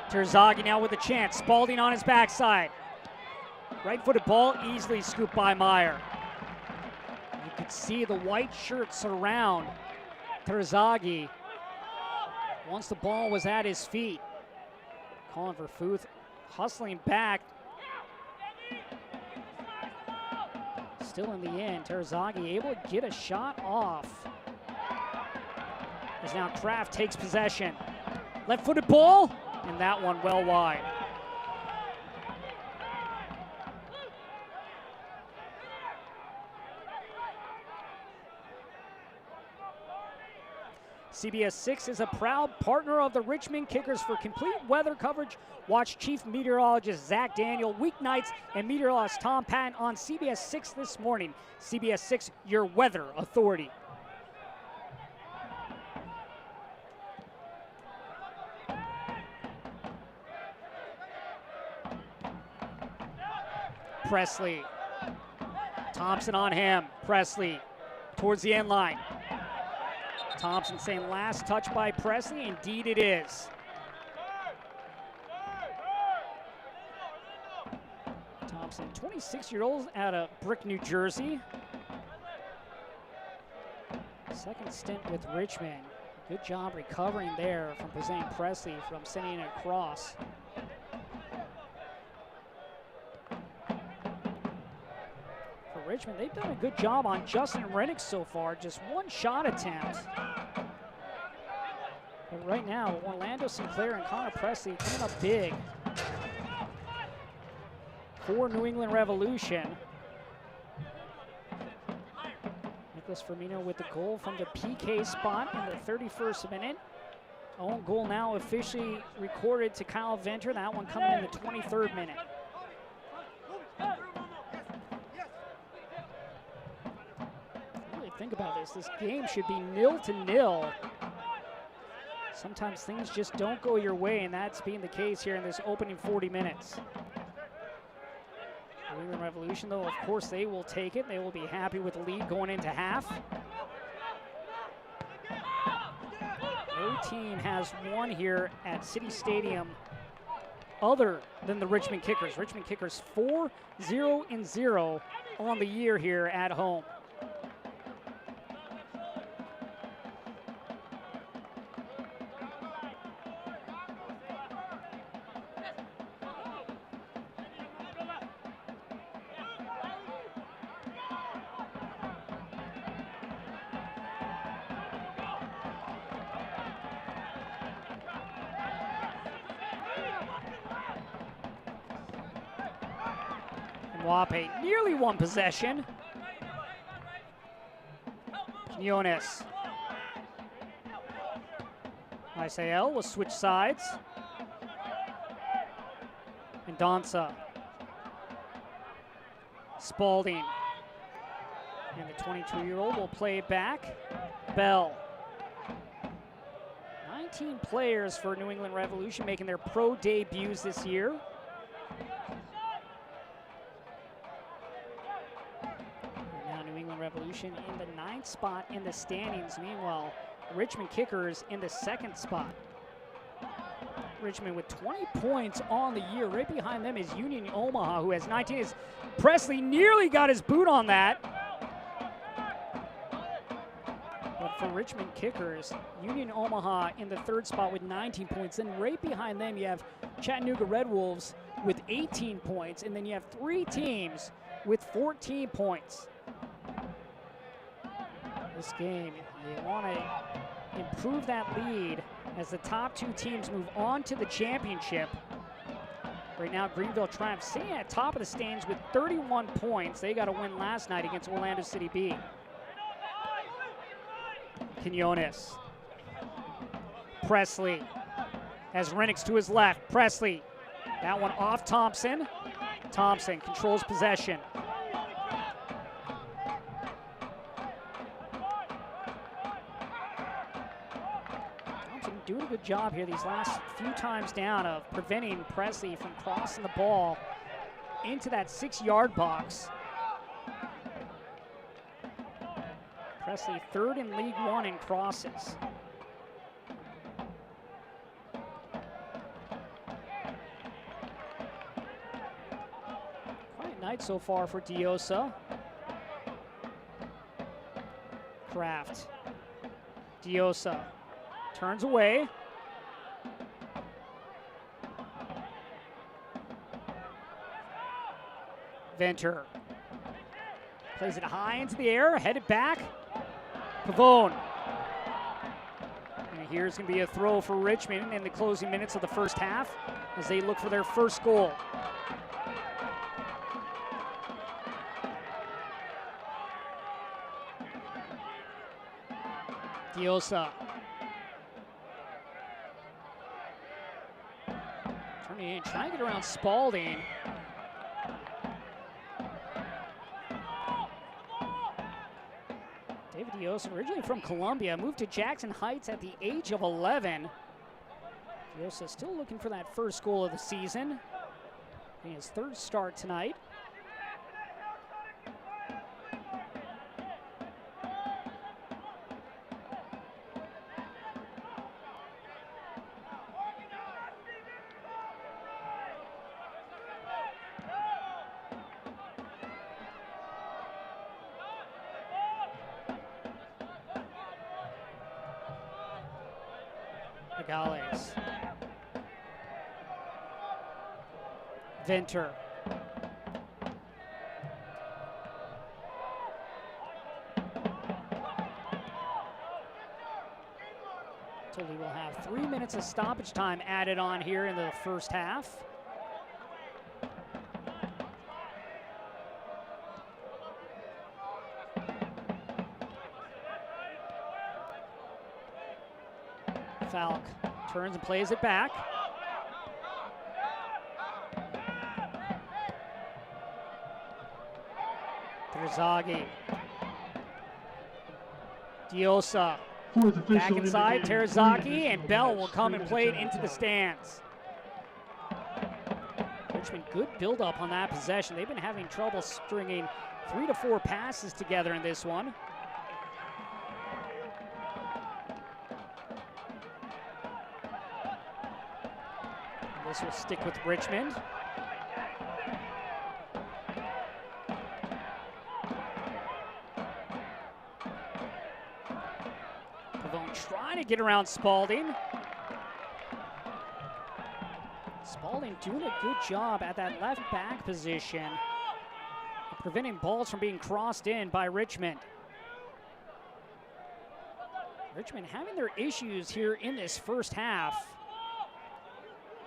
Terzaghi now with a chance. Spalding on his backside. Right-footed ball, easily scooped by Meyer. You could see the white shirt surround Terzaghi once the ball was at his feet. Colin Verfuth hustling back. Still in the end, Terzaghi able to get a shot off. As now Kraft takes possession. Left-footed ball. And that one well wide. CBS 6 is a proud partner of the Richmond Kickers. For complete weather coverage, watch Chief Meteorologist Zach Daniel weeknights and meteorologist Tom Patton on CBS 6 this morning. CBS 6, your weather authority. Presley. Thompson on him. Presley towards the end line. Thompson saying last touch by Presley. Indeed it is. Thompson, 26-year-old out of Brick, New Jersey. Second stint with Richmond. Good job recovering there from presenting Presley from sending it across. For Richmond, they've done a good job on Justin Rennick so far. Just one shot attempt. But right now, Orlando Sinclair and Connor Presley coming up big for New England Revolution. Nicholas Firmino with the goal from the PK spot in the 31st minute. Own goal now officially recorded to Kyle Venter. That one coming in the 23rd minute. Really think about this. This game should be 0-0. Sometimes things just don't go your way, and that's being the case here in this opening 40 minutes. New England Revolution, though, of course, they will take it. They will be happy with the lead going into half. No team has won here at City Stadium other than the Richmond Kickers. Richmond Kickers 4-0-0 on the year here at home. Wape nearly won possession. Quinones. Isael will switch sides. And Danza. Spalding. And the 22-year-old will play it back. Bell. 19 players for New England Revolution making their pro debuts this year. Revolution in the 9th spot in the standings. Meanwhile, Richmond Kickers in the 2nd spot. Richmond with 20 points on the year. Right behind them is Union Omaha, who has 19. As Presley nearly got his boot on that. But for Richmond Kickers, Union Omaha in the 3rd spot with 19 points. Then right behind them, you have Chattanooga Red Wolves with 18 points. And then you have 3 teams with 14 points. This game, you want to improve that lead as the top 2 teams move on to the championship. Right now, Greenville Triumph sitting at top of the standings with 31 points. They got a win last night against Orlando City B. Quinones. Presley has Renix to his left. Presley, that one off Thompson. Thompson controls possession. Doing a good job here these last few times down of preventing Presley from crossing the ball into that 6-yard box. Presley 3rd in League One in crosses. Quiet night so far for Diosa. Kraft. Diosa. Turns away. Venter plays it high into the air, headed back. Pavone. And here's going to be a throw for Richmond in the closing minutes of the first half as they look for their first goal. Diosa. Turning in, trying to get around Spalding. David Diosa, originally from Columbia, moved to Jackson Heights at the age of 11. Diosa still looking for that first goal of the season. His 3rd start tonight. Agales. Venter. Tully will have 3 minutes of stoppage time added on here in the first half. Falk turns and plays it back. Terzaghi. Diosa. Back inside, Terzaghi, and Bell will come and play it into the stands. Richmond, good build-up on that possession. They've been having trouble stringing 3 to 4 passes together in this one. This will stick with Richmond. Trying to get around Spalding. Spalding doing a good job at that left back position, preventing balls from being crossed in by Richmond. Richmond having their issues here in this first half.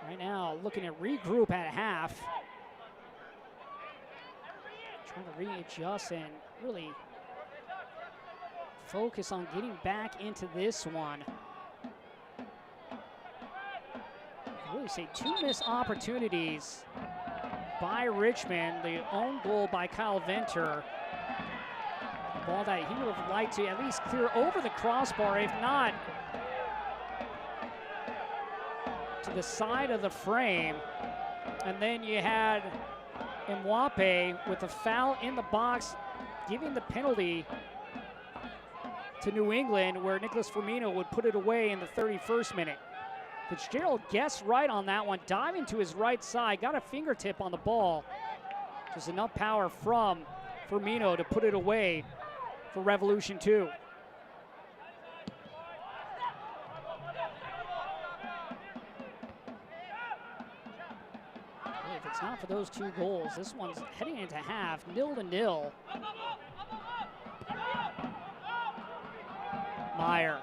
Right now, looking at regroup at half. Trying to readjust and really focus on getting back into this one. I really say 2 missed opportunities by Richmond. The own goal by Kyle Venter. A ball that he would have liked to at least clear over the crossbar, if not to the side of the frame. And then you had Mwape with a foul in the box, giving the penalty to New England, where Nicholas Firmino would put it away in the 31st minute. Fitzgerald guessed right on that one, diving to his right side, got a fingertip on the ball. Just enough power from Firmino to put it away for Revolution 2. If it's not for those 2 goals, this one's heading into half, 0-0. Meyer.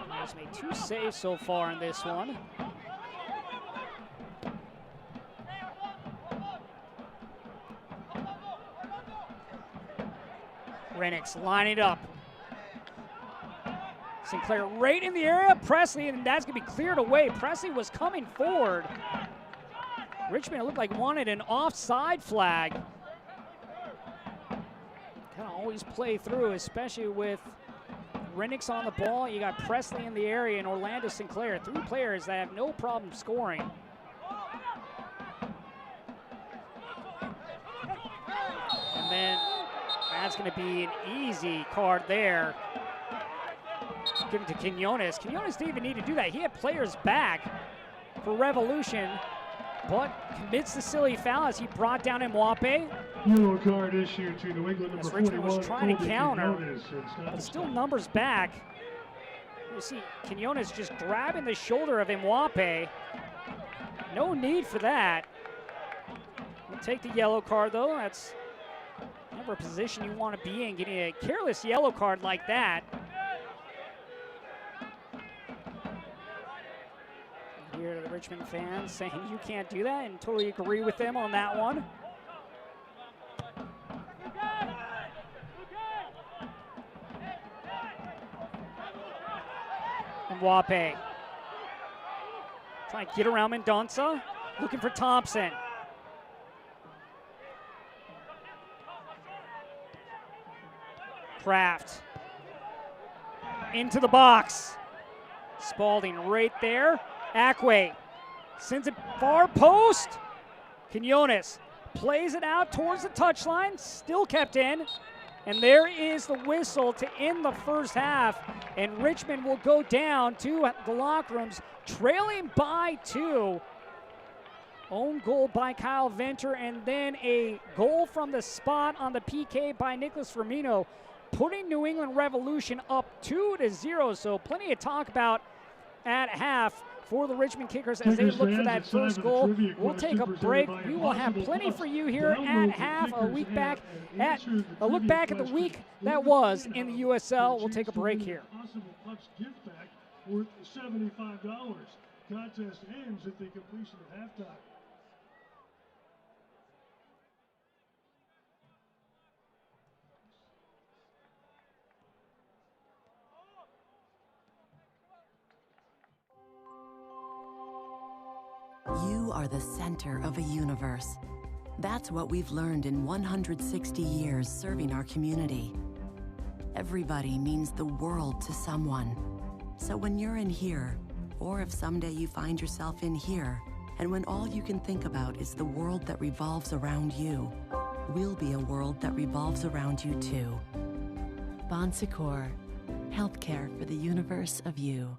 Meyer's made 2 saves so far in this one. Renix lining up. Sinclair right in the area. Presley, and that's going to be cleared away. Presley was coming forward. Richmond, it looked like wanted an offside flag. Kind of always play through, especially with Renix on the ball. You got Presley in the area and Orlando Sinclair. 3 players that have no problem scoring. And then that's going to be an easy card there. Given to Quinones. Quinones didn't even need to do that. He had players back for Revolution, but commits the silly foul as he brought down Mwape. Yellow card issued to New England number 41. Richmond was trying to counter, Quinones. but still numbers back. You see Quinones just grabbing the shoulder of Mwape. No need for that. We'll take the yellow card though. That's never a position you want to be in, getting a careless yellow card like that. Here the Richmond fans saying you can't do that, and totally agree with them on that one. Mwape trying to get around Mendonça, looking for Thompson. Kraft into the box. Spalding right there. Ackway sends it far post. Quinones plays it out towards the touchline, still kept in. And there is the whistle to end the first half. And Richmond will go down to the locker rooms, trailing by 2 Own goal by Kyle Venter, and then a goal from the spot on the PK by Nicholas Firmino, putting New England Revolution up 2-0. So plenty to talk about at half for the Richmond Kickers as they look for that first goal. We'll take a break. We will have plenty for you here at half. A look back at the week that was in the USL. We'll take a break here. Gift back worth $75. Contest ends at the completion of halftime. You are the center of a universe. That's what we've learned in 160 years serving our community. Everybody means the world to someone. So when you're in here, or if someday you find yourself in here, and when all you can think about is the world that revolves around you, we'll be a world that revolves around you too. Bon Secours, healthcare for the universe of you.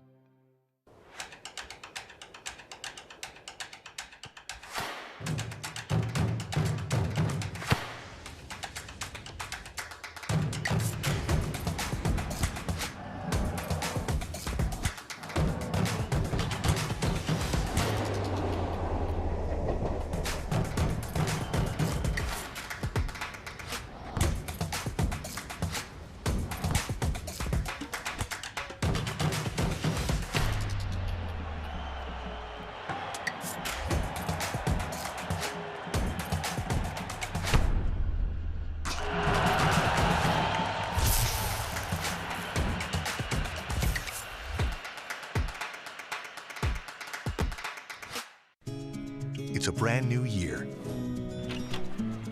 It's a brand new year,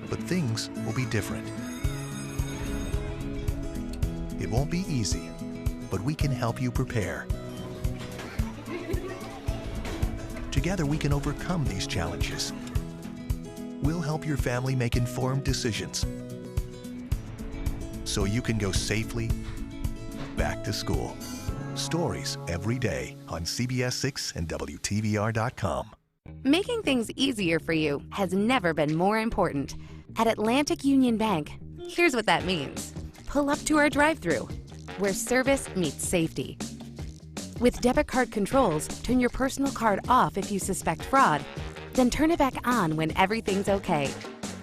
but things will be different. It won't be easy, but we can help you prepare. Together we can overcome these challenges. We'll help your family make informed decisions so you can go safely back to school. Stories every day on CBS 6 and WTVR.com. Making things easier for you has never been more important. At Atlantic Union Bank, here's what that means. Pull up to our drive-thru, where service meets safety. With debit card controls, turn your personal card off if you suspect fraud, then turn it back on when everything's okay.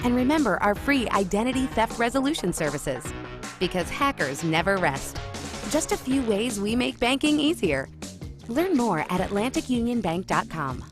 And remember our free identity theft resolution services, because hackers never rest. Just a few ways we make banking easier. Learn more at AtlanticUnionBank.com.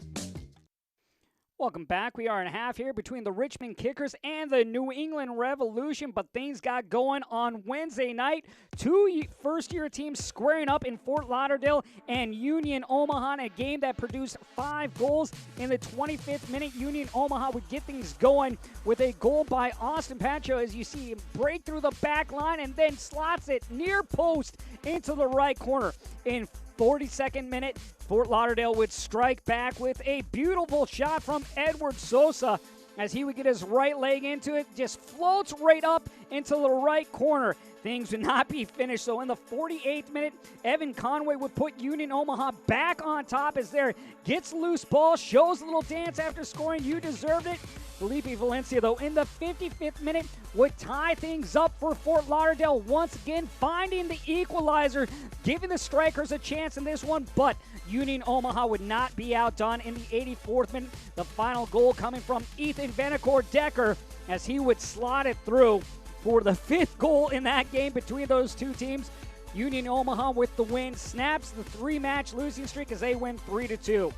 Welcome back. We are in half here between the Richmond Kickers and the New England Revolution, but things got going on Wednesday night. Two first-year teams squaring up in Fort Lauderdale and Union Omaha in a game that produced 5 goals. In the 25th minute, Union Omaha would get things going with a goal by Austin Pacho, as you see him break through the back line and then slots it near post into the right corner. In 42nd minute, Fort Lauderdale would strike back with a beautiful shot from Edward Sosa as he would get his right leg into it, just floats right up into the right corner. Things would not be finished. So in the 48th minute, Evan Conway would put Union Omaha back on top as there gets loose ball, shows a little dance after scoring. You deserved it. Felipe Valencia, though, in the 55th minute would tie things up for Fort Lauderdale, once again finding the equalizer, giving the Strikers a chance in this one, but Union Omaha would not be outdone in the 84th minute. The final goal coming from Ethan Venacore-Decker as he would slot it through for the 5th goal in that game between those two teams. Union Omaha with the win snaps the 3-match losing streak as they win 3-2.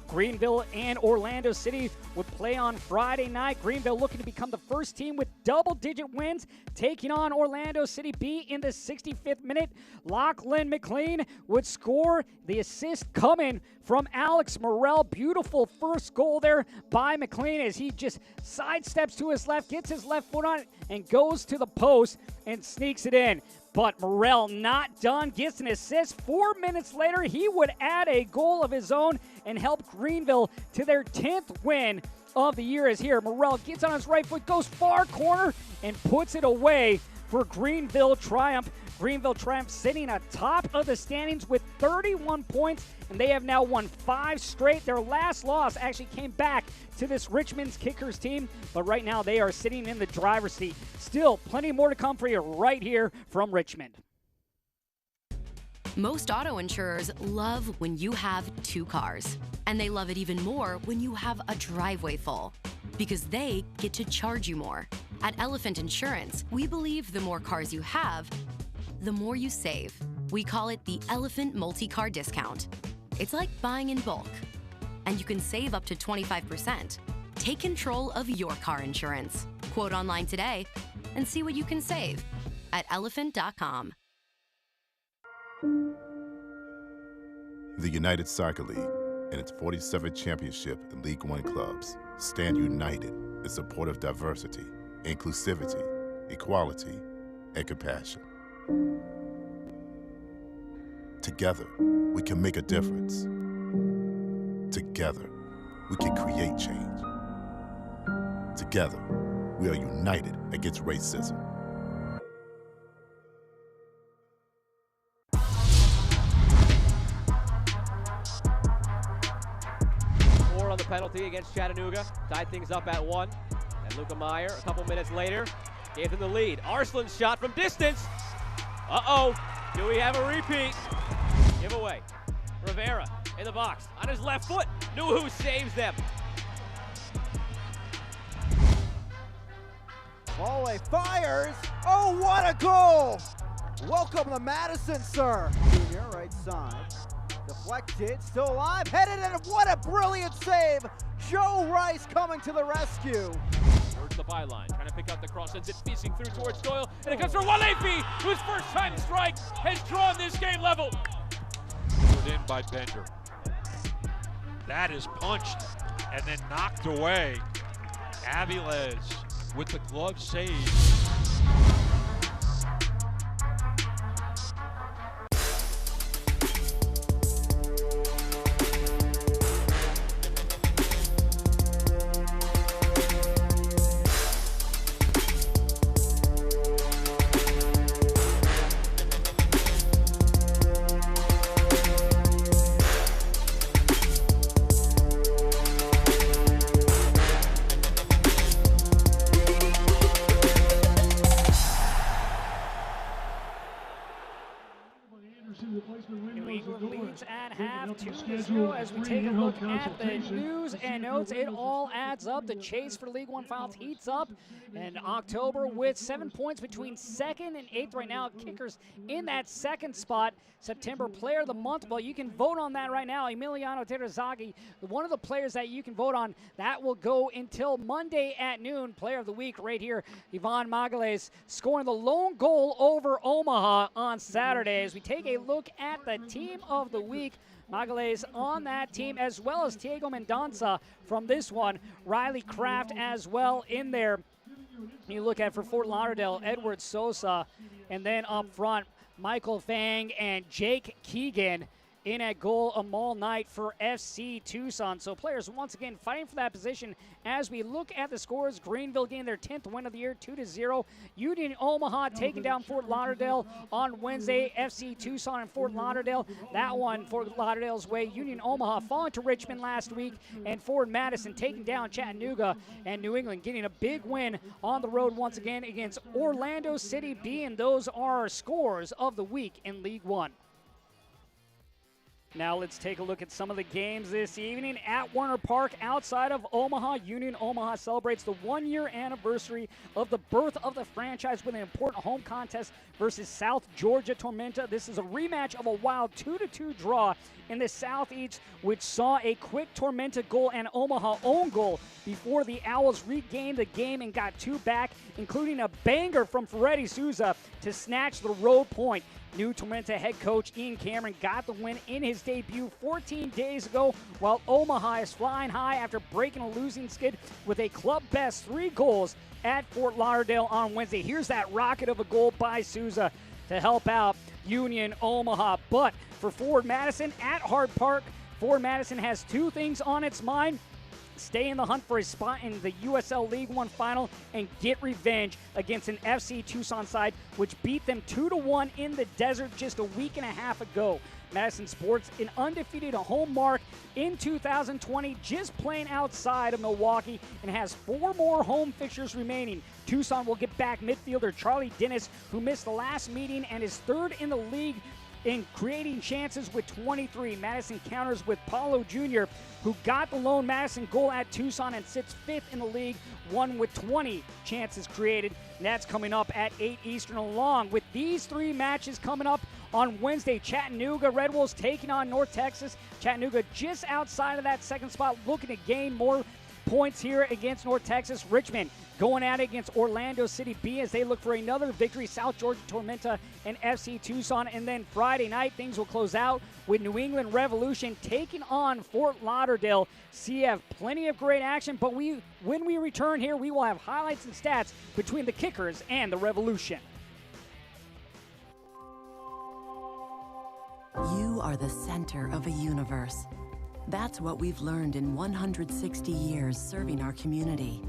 Greenville and Orlando City would play on Friday night. Greenville looking to become the first team with double-digit wins, taking on Orlando City B in the 65th minute. Lachlan McLean would score, the assist coming from Alex Morrell. Beautiful first goal there by McLean as he just sidesteps to his left, gets his left foot on it, and goes to the post and sneaks it in. But Morrell not done, gets an assist. 4 minutes later, he would add a goal of his own and help Greenville to their 10th win of the year. As here, Morrell gets on his right foot, goes far corner, and puts it away for Greenville triumph. Greenville Triumph sitting atop of the standings with 31 points, and they have now won 5 straight. Their last loss actually came back to this Richmond's Kickers team, but right now they are sitting in the driver's seat. Still, plenty more to come for you right here from Richmond. Most auto insurers love when you have 2 cars, and they love it even more when you have a driveway full, because they get to charge you more. At Elephant Insurance, we believe the more cars you have, the more you save. We call it the Elephant Multi-Car Discount. It's like buying in bulk, and you can save up to 25%. Take control of your car insurance. Quote online today and see what you can save at elephant.com. The United Soccer League and its 47th championship in League One clubs stand united in support of diversity, inclusivity, equality, and compassion. Together, we can make a difference. Together, we can create change. Together, we are united against racism. On the penalty against Chattanooga, tied things up at 1. And Luca Meyer, a couple minutes later, gave them the lead. Arslan's shot from distance. Uh-oh, do we have a repeat? Giveaway. Rivera in the box, on his left foot. Nuhu saves them. Volley fires. Oh, what a goal! Welcome to Madison, sir. Junior, right side. Deflected, still alive, headed, and what a brilliant save! Joe Rice coming to the rescue. Towards the byline, trying to pick up the cross, sends it piecing through towards Doyle, and it comes from Walefi, whose first time strike has drawn this game level. Put in by Bender. That is punched and then knocked away. Aviles with the glove save. New England leads at half 2-0 as we take a look at the news and notes. It all adds up. The chase for League One finals heats up, and October with 7 points between 2nd and 8th right now. Kickers in that 2nd spot. September Player of the Month. Well, you can vote on that right now. Emiliano Terazaghi, one of the players that you can vote on. That will go until Monday at noon. Player of the Week right here, Ivan Magales scoring the lone goal over Omaha on Saturday. As we take a look at the Team of the Week, Magales on that team, as well as Diego Mendonça from this one. Riley Kraft as well in there. You look at for Fort Lauderdale, Edward Sosa, and then up front, Michael Fang and Jake Keegan in at goal. Amal Knight for FC Tucson. So players once again fighting for that position. As we look at the scores, Greenville getting their 10th win of the year, 2-0. Union Omaha taking down Fort Lauderdale on Wednesday. FC Tucson and Fort Lauderdale, that one Fort Lauderdale's way. Union Omaha falling to Richmond last week, and Ford Madison taking down Chattanooga, and New England getting a big win on the road once again against Orlando City B. And those are our scores of the week in League One. Now let's take a look at some of the games this evening at Warner Park outside of Omaha. Union Omaha celebrates the 1-year anniversary of the birth of the franchise with an important home contest versus South Georgia Tormenta. This is a rematch of a wild 2-2 draw in the Southeast, which saw a quick Tormenta goal and Omaha own goal before the Owls regained the game and got 2 back, including a banger from Ferretti Souza to snatch the road point. New Tormenta head coach Ian Cameron got the win in his debut 14 days ago, while Omaha is flying high after breaking a losing skid with a club best 3 goals at Fort Lauderdale on Wednesday. Here's that rocket of a goal by Souza to help out Union Omaha. But for Ford Madison at Hart Park, Ford Madison has 2 things on its mind. stay in the hunt for a spot in the USL League One final and get revenge against an FC Tucson side which beat them 2-1 in the desert just a week and a half ago. Madison sports an undefeated home mark in 2020, just playing outside of Milwaukee, and has 4 more home fixtures remaining. Tucson will get back midfielder Charlie Dennis, who missed the last meeting and is 3rd in the league in creating chances with 23. Madison counters with Paulo Jr., who got the lone Madison goal at Tucson and sits 5th in the league, one with 20 chances created. And that's coming up at 8 Eastern, along with these 3 matches coming up on Wednesday. Chattanooga Red Wolves taking on North Texas. Chattanooga just outside of that second spot, looking to gain more points here against North Texas. Richmond going at it against Orlando City B as they look for another victory. South Georgia Tormenta and FC Tucson. And then Friday night, things will close out with New England Revolution taking on Fort Lauderdale CF. Plenty of great action, but when we return here, we will have highlights and stats between the Kickers and the Revolution. You are the center of a universe. That's what we've learned in 160 years serving our community.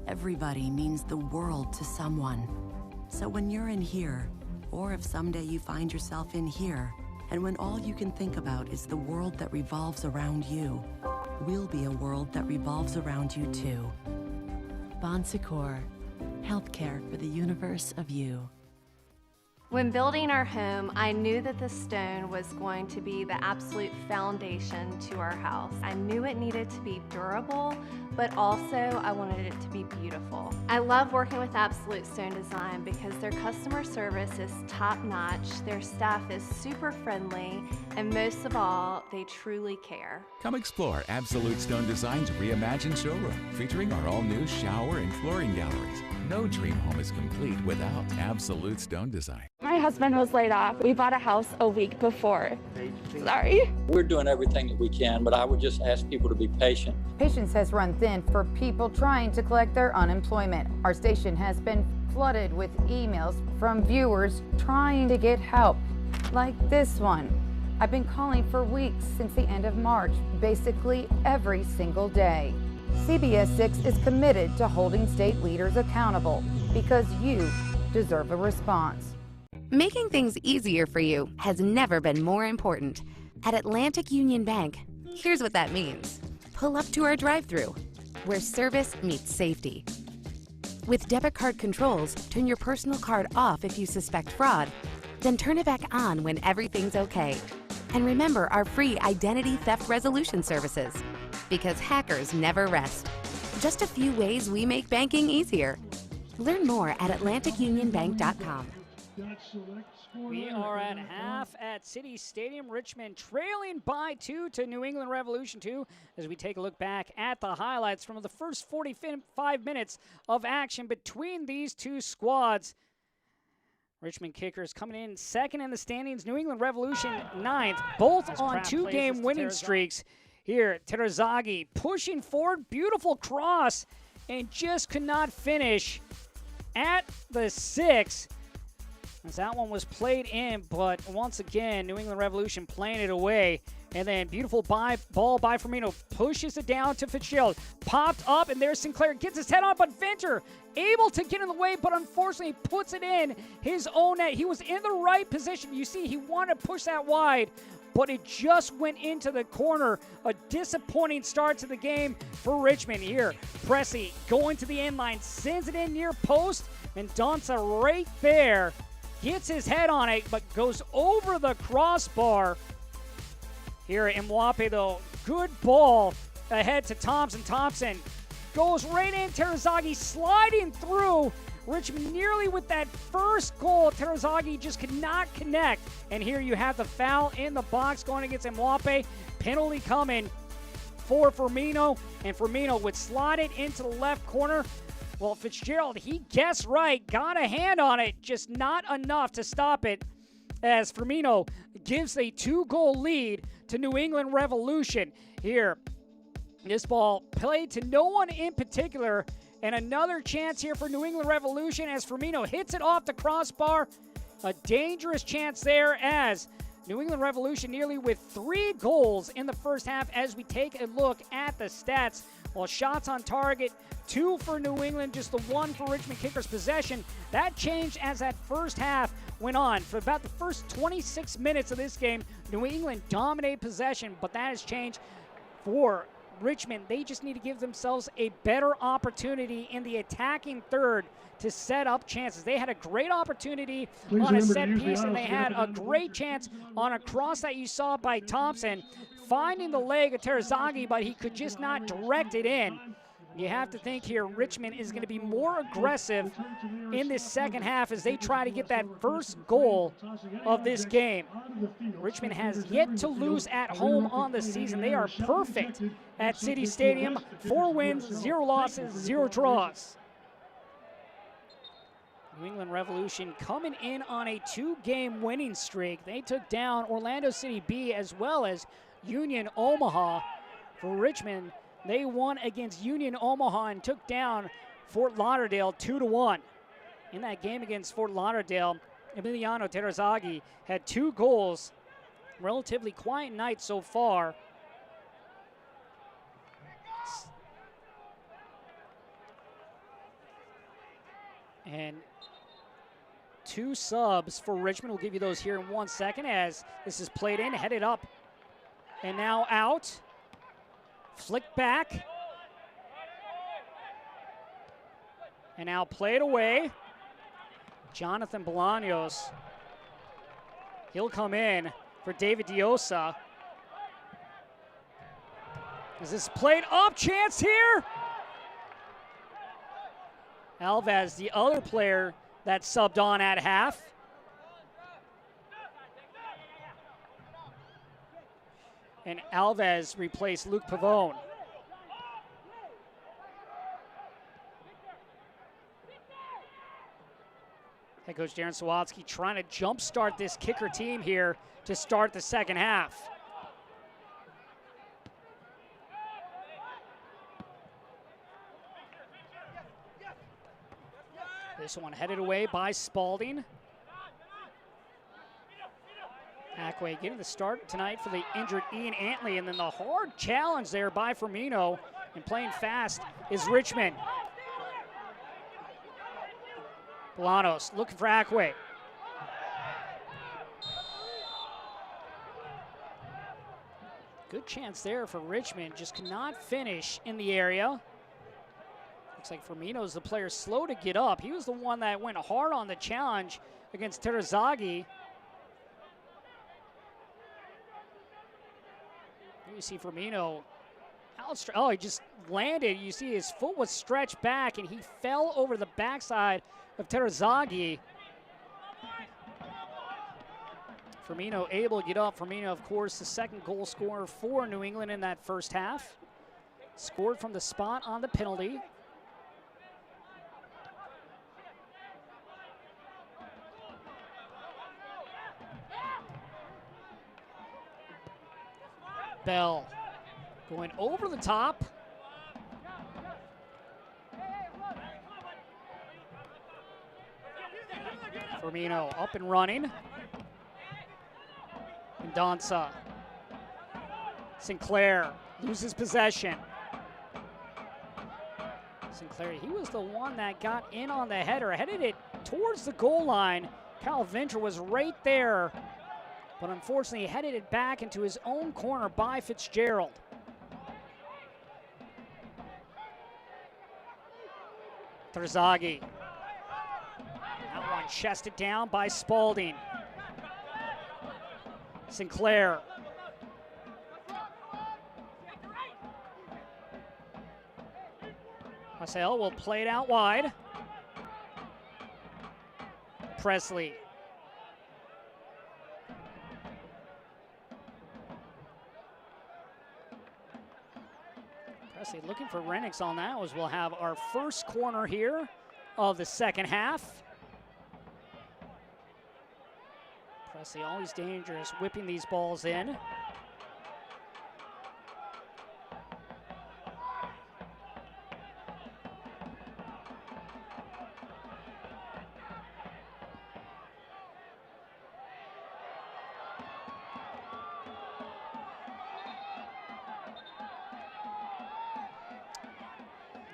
Everybody means the world to someone. So when you're in here, or if someday you find yourself in here, and when all you can think about is the world that revolves around you, we'll be a world that revolves around you too. Bon Secours, healthcare for the universe of you. When building our home, I knew that the stone was going to be the absolute foundation to our house. I knew it needed to be durable, but also I wanted it to be beautiful. I love working with Absolute Stone Design because their customer service is top-notch, their staff is super friendly, and most of all, they truly care. Come explore Absolute Stone Design's reimagined showroom, featuring our all-new shower and flooring galleries. No dream home is complete without Absolute Stone Design. My husband was laid off. We bought a house a week before. Sorry. We're doing everything that we can, but I would just ask people to be patient. Patience has run thin for people trying to collect their unemployment. Our station has been flooded with emails from viewers trying to get help, like this one. I've been calling for weeks since the end of March, basically every single day. CBS 6 is committed to holding state leaders accountable because you deserve a response. Making things easier for you has never been more important. At Atlantic Union Bank, here's what that means. Pull up to our drive-thru, where service meets safety. With debit card controls, turn your personal card off if you suspect fraud, then turn it back on when everything's okay. And remember our free identity theft resolution services, because hackers never rest. Just a few ways we make banking easier. Learn more at AtlanticUnionBank.com. We are at half at City Stadium. Richmond trailing by 2 to New England Revolution 2 as we take a look back at the highlights from the first 45 minutes of action between these two squads. Richmond Kickers coming in second in the standings. New England Revolution 9th, both on 2-game winning streaks. Here, Terazaghi pushing forward, beautiful cross, and just could not finish at the 6. As that one was played in, but once again, New England Revolution playing it away. And then beautiful ball by Firmino, pushes it down to Fitzgerald. Popped up, and there's Sinclair, gets his head on, but Venter able to get in the way, but unfortunately puts it in his own net. He was in the right position. You see, he wanted to push that wide, but it just went into the corner. A disappointing start to the game for Richmond here. Pressey going to the end line, sends it in near post, and Danza right there gets his head on it, but goes over the crossbar. Here at Mwape, though, good ball ahead to Thompson. Thompson goes right in. Terazaghi sliding through. Richmond nearly with that first goal. Terazaghi just could not connect. And here you have the foul in the box going against Mwape. Penalty coming for Firmino. And Firmino would slide it into the left corner. Well, Fitzgerald, he guessed right, got a hand on it, just not enough to stop it, as Firmino gives a 2-goal lead to New England Revolution. Here, this ball played to no one in particular, and another chance here for New England Revolution as Firmino hits it off the crossbar. A dangerous chance there as New England Revolution nearly with 3 goals in the first half as we take a look at the stats. While shots on target, 2 for New England, just the 1 for Richmond Kickers possession. That changed as that first half went on. For about the first 26 minutes of this game, New England dominated possession, but that has changed for Richmond. They just need to give themselves a better opportunity in the attacking third to set up chances. They had a great opportunity on a set piece, and they had a great chance on a cross that you saw by Thompson, finding the leg of Terazaghi, but he could just not direct it in. You have to think here Richmond is going to be more aggressive in this second half as they try to get that first goal of this game. Richmond has yet to lose at home on the season. They are perfect at City Stadium. 4 wins, 0 losses, 0 draws. New England Revolution coming in on a 2-game winning streak. They took down Orlando City B as well as Union Omaha. For Richmond, they won against Union Omaha and took down Fort Lauderdale 2-1. In that game against Fort Lauderdale, Emiliano Terazaghi had 2 goals. Relatively quiet night so far. And 2 subs for Richmond. We'll give you those here in 1 second as this is played in, headed up, and now out. Flick back. And now played away. Jonathan Bolaños. He'll come in for David Diosa. Is this played up? Chance here. Alves, the other player that subbed on at half. And Alves replaced Luke Pavone. Head coach Darren Sawatsky trying to jumpstart this kicker team here to start the second half. This one headed away by Spalding. Ackway getting the start tonight for the injured Ian Antley, and then the hard challenge there by Firmino, and playing fast is Richmond. Bolaños looking for Ackway. Good chance there for Richmond, just cannot finish in the area. Looks like Firmino's the player slow to get up. He was the one that went hard on the challenge against Terazaghi. You see Firmino, oh, he just landed. You see his foot was stretched back and he fell over the backside of Terazaghi. Firmino able to get up. Firmino, of course, the second goal scorer for New England in that first half. Scored from the spot on the penalty. Bell going over the top. Firmino up and running. And Danza. Sinclair loses possession. Sinclair, he was the one that got in on the header, headed it towards the goal line. Kyle Venture was right there, but unfortunately headed it back into his own corner by Fitzgerald. Terazaghi. That one chested down by Spalding. Sinclair. Marcel will play it out wide. Presley. Presley looking for Renix on that, as we'll have our first corner here of the second half. Presley always dangerous, whipping these balls in.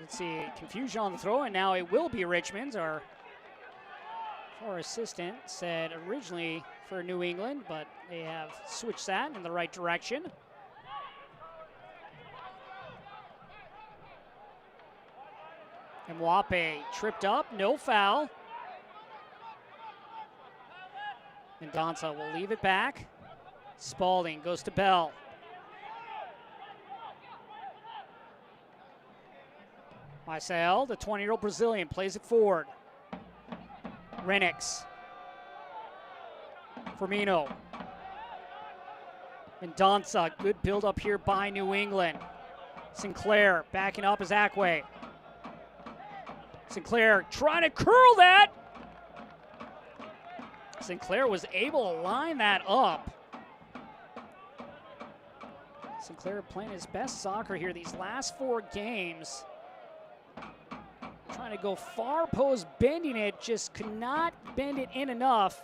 Let's see, confusion on the throw, and now it will be Richmond's. Our assistant said originally for New England, but they have switched that in the right direction. And Mwape tripped up, no foul. And Danza will leave it back. Spalding goes to Bell. Marcel, the 20-year-old Brazilian, plays it forward. Renix. Firmino. And Danza, good build up here by New England. Sinclair backing up as Akwe. Sinclair trying to curl that. Sinclair was able to line that up. Sinclair playing his best soccer here these last 4 games. Trying to go far post, bending it, just could not bend it in enough.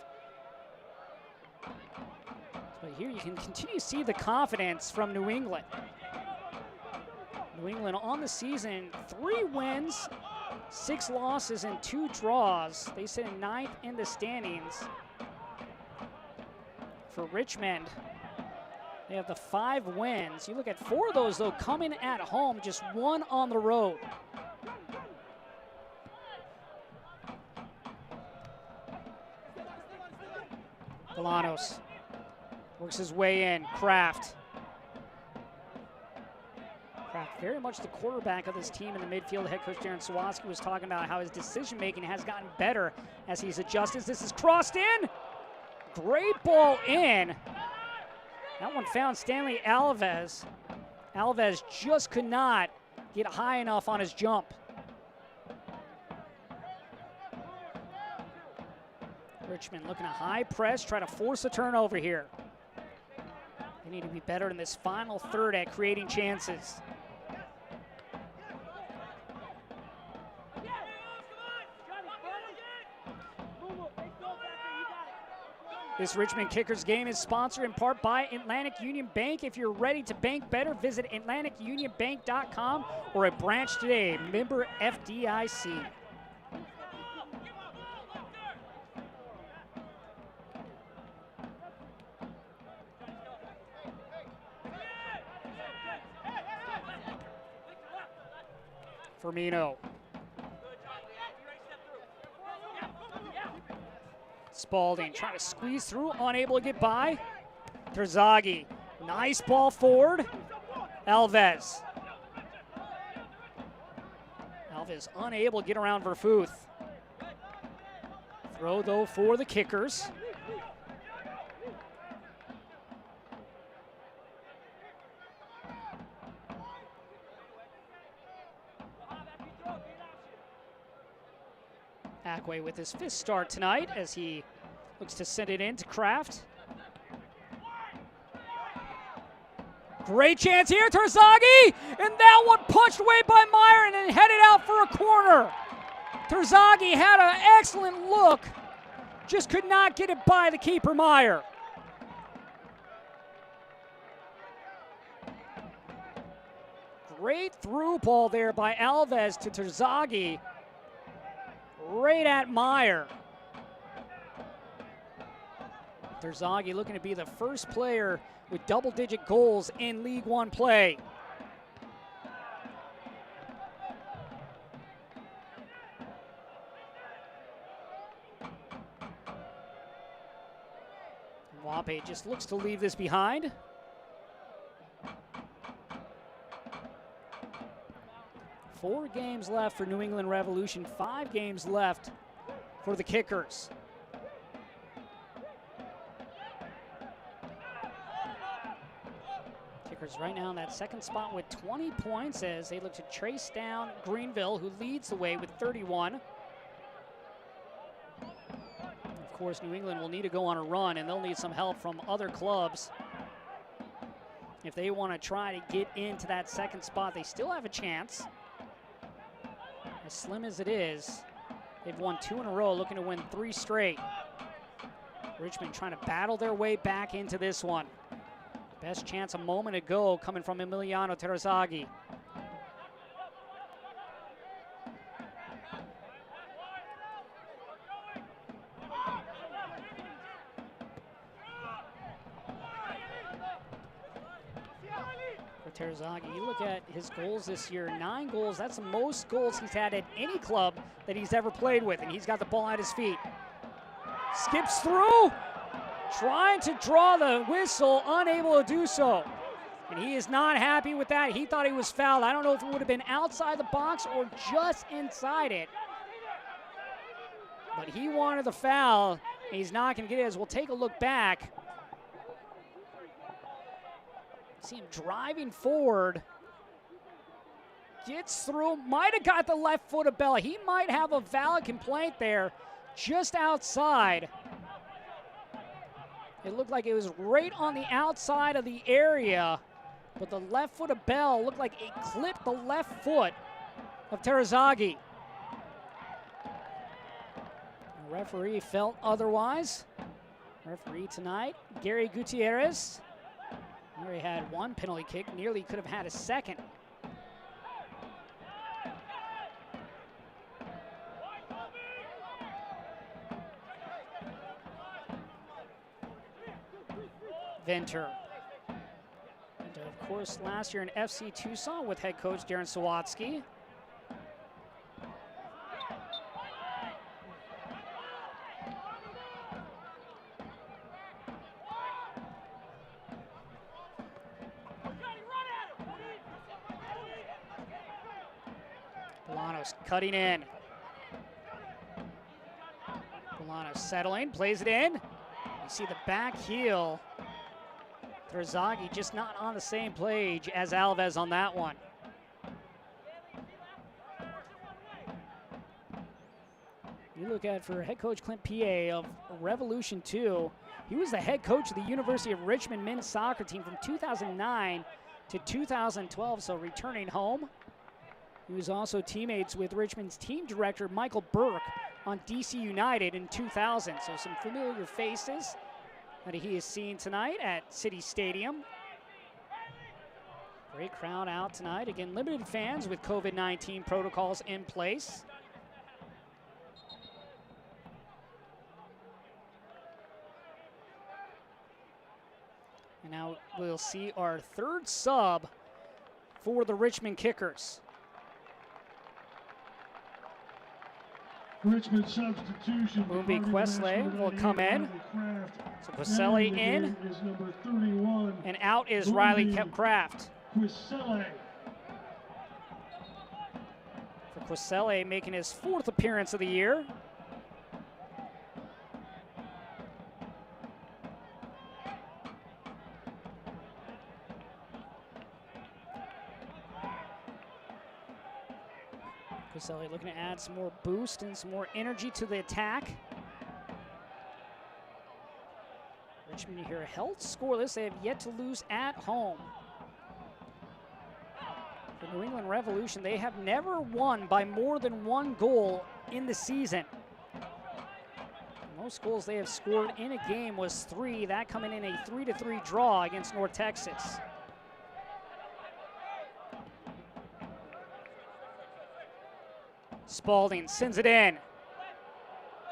But here you can continue to see the confidence from New England. New England on the season, 3 wins, 6 losses, and 2 draws. They sit in 9th in the standings. For Richmond, they have the 5 wins. You look at 4 of those, though, coming at home, just 1 on the road. Bolanos works his way in. Kraft very much the quarterback of this team in the midfield. Head coach Darren Sawaski was talking about how his decision-making has gotten better as he's adjusted. This is crossed in. Great ball in. That one found Stanley Alves. Alves just could not get high enough on his jump. Richmond looking at high press, try to force a turnover here. They need to be better in this final third at creating chances. This Richmond Kickers game is sponsored in part by Atlantic Union Bank. If you're ready to bank better, visit AtlanticUnionBank.com or a branch today. Member FDIC. Firmino. Spalding trying to squeeze through, unable to get by. Terzaghi, nice ball forward. Alves. Alves unable to get around Verfuth. Throw though for the Kickers. Akwe with his 5th start tonight as he looks to send it in to Kraft. Great chance here, Terzaghi, and that one punched away by Meyer and then headed out for a corner. Terzaghi had an excellent look, just could not get it by the keeper, Meyer. Great through ball there by Alves to Terzaghi. Right at Meyer. Terzaghi looking to be the first player with double-digit goals in League One play. Mwape just looks to leave this behind. Four games left for New England Revolution, 5 games left for the Kickers. Kickers right now in that 2nd spot with 20 points as they look to trace down Greenville, who leads the way with 31. Of course, New England will need to go on a run, and they'll need some help from other clubs. If they want to try to get into that 2nd spot, they still have a chance. As slim as it is, they've won 2 in a row, looking to win 3 straight. Richmond trying to battle their way back into this one. Best chance a moment ago coming from Emiliano Terzaghi. Terzaghi, you look at his goals this year, 9 goals. That's the most goals he's had at any club that he's ever played with, and he's got the ball at his feet. Skips through, trying to draw the whistle, unable to do so. And he is not happy with that. He thought he was fouled. I don't know if it would have been outside the box or just inside it. But he wanted the foul, and he's not going to get it. As we'll take a look back. See him driving forward. Gets through, might have got the left foot of Bella. He might have a valid complaint there just outside. It looked like it was right on the outside of the area, but the left foot of Bell looked like it clipped the left foot of Terzaghi. The referee felt otherwise. Referee tonight, Gary Gutierrez. He had 1 penalty kick, nearly could have had a second. Venter. And of course, last year in FC Tucson with head coach Darren Sawatsky. Bolanos cutting in. Bolanos settling, plays it in. You see the back heel. Terzaghi just not on the same page as Alves on that one. You look at for head coach Clint P.A. of Revolution 2. He was the head coach of the University of Richmond men's soccer team from 2009 to 2012, so returning home. He was also teammates with Richmond's team director Michael Burke on DC United in 2000, so some familiar faces that he is seen tonight at City Stadium. Great crowd out tonight. Again, limited fans with COVID-19 protocols in place. And now we'll see our third sub for the Richmond Kickers. Richmond substitution. Mumbi Questley will come in. So Questley in. Is number 31. And out is Riley Kraft. Questley. For Questley making his 4th appearance of the year. Questley looking to add some more boost and some more energy to the attack. Richmond here held scoreless. They have yet to lose at home. The New England Revolution, they have never won by more than 1 goal in the season. The most goals they have scored in a game was 3, that coming in a 3-3 draw against North Texas. Spalding sends it in.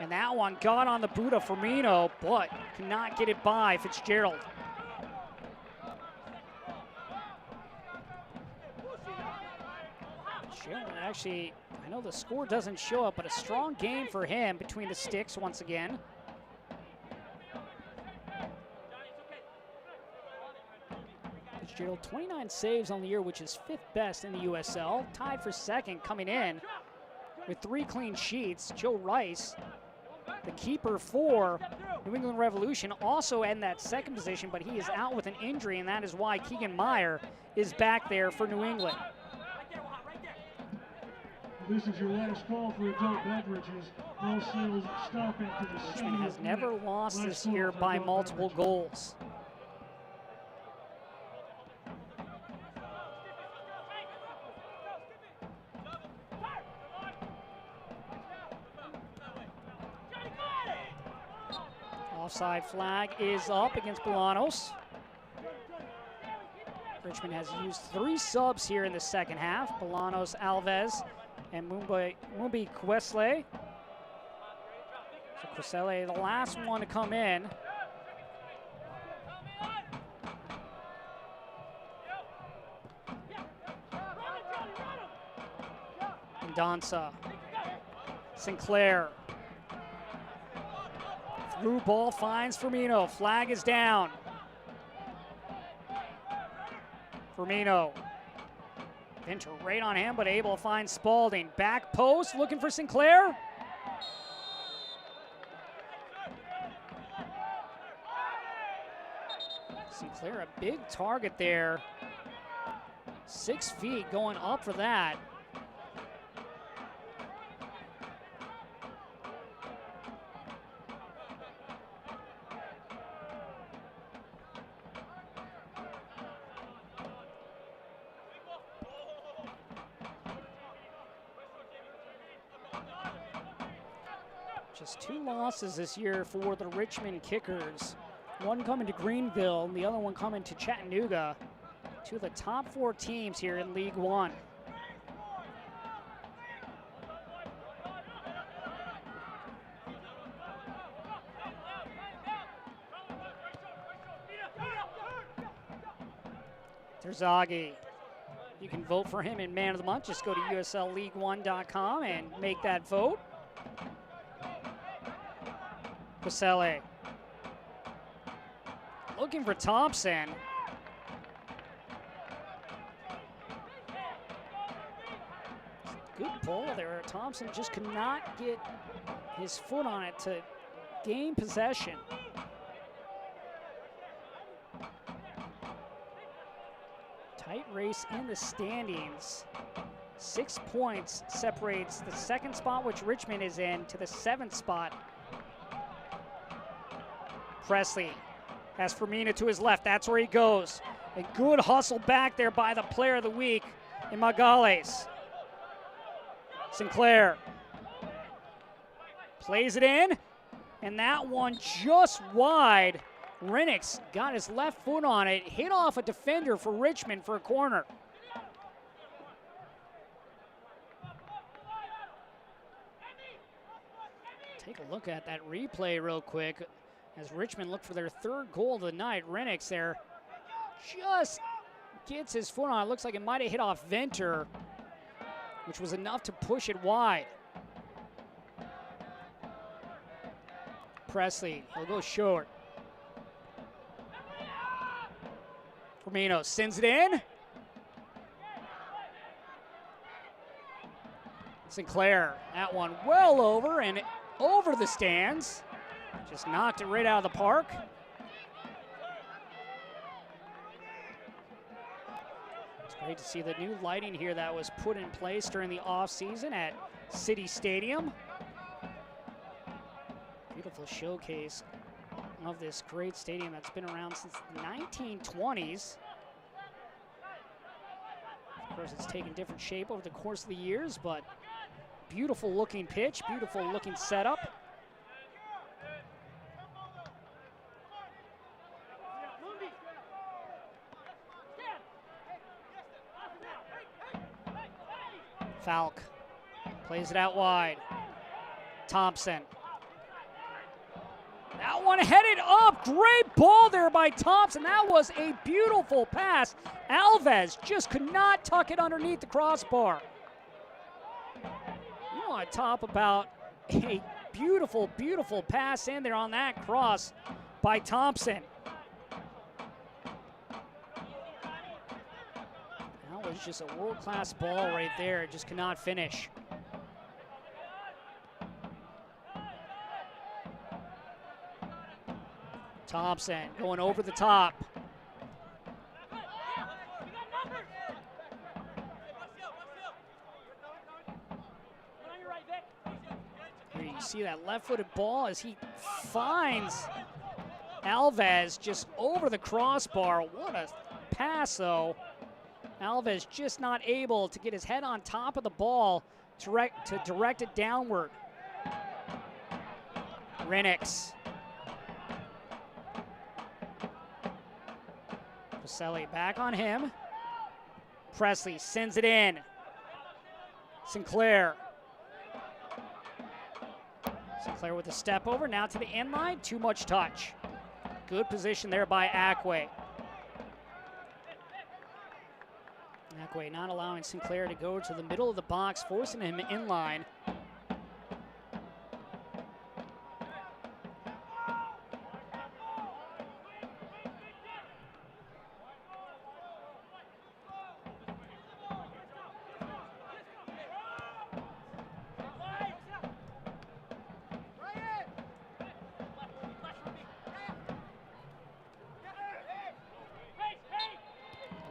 And that one got on the boot of Firmino, but cannot get it by Fitzgerald. Fitzgerald actually, I know the score doesn't show up, but a strong game for him between the sticks once again. Fitzgerald, 29 saves on the year, which is 5th best in the USL. Tied for 2nd coming in with 3 clean sheets. Joe Rice, the keeper for New England Revolution, also in that 2nd position, but he is out with an injury, and that is why Keegan Meyer is back there for New England. This is your last call for adult beverages. All sales stop after the Richmond has never lost this year by multiple goals. Offside flag is up against Bolanos. Richmond has used 3 subs here in the 2nd half. Bolanos, Alves, and Mumbi Questley. So Questley, the last one to come in. Mendonça. Sinclair. Through ball finds Firmino. Flag is down. Firmino. Venter right on him, but able to find Spalding. Back post, looking for Sinclair. Sinclair, a big target there. 6 feet going up for that. Just 2 losses this year for the Richmond Kickers. One coming to Greenville, and the other one coming to Chattanooga. 2 of the top 4 teams here in League One. Terzaghi. You can vote for him in Man of the Month. Just go to uslleague1.com and make that vote. Caselle. Looking for Thompson. Good pull there. Thompson just could not get his foot on it to gain possession. Tight race in the standings. 6 points separates the 2nd spot, which Richmond is in, to the 7th spot. Presley has Firmino to his left. That's where he goes. A good hustle back there by the player of the week in Magales. Sinclair plays it in, and that one just wide. Renix got his left foot on it, hit off a defender for Richmond for a corner. Take a look at that replay real quick as Richmond look for their 3rd goal of the night. Renix there just gets his foot on it. Looks like it might have hit off Venter, which was enough to push it wide. Presley, he'll go short. Firmino sends it in. Sinclair, that one well over and over the stands. Just knocked it right out of the park. It's great to see the new lighting here that was put in place during the offseason at City Stadium. Beautiful showcase of this great stadium that's been around since the 1920s. Of course, it's taken different shape over the course of the years, but beautiful looking pitch, beautiful looking setup. Falk plays it out wide. Thompson. That one headed up. Great ball there by Thompson. That was a beautiful pass. Alves just could not tuck it underneath the crossbar. You want to talk about a beautiful, beautiful pass in there on that cross by Thompson. That was just a world-class ball right there. It just could not finish. Thompson going over the top. Here you see that left-footed ball as he finds Alves just over the crossbar. What a pass, though. Alves just not able to get his head on top of the ball to direct it downward. Renix. Pacelli back on him. Presley sends it in. Sinclair. Sinclair with a step over, now to the end line. Too much touch. Good position there by Ackway. Ackway not allowing Sinclair to go to the middle of the box, forcing him inline.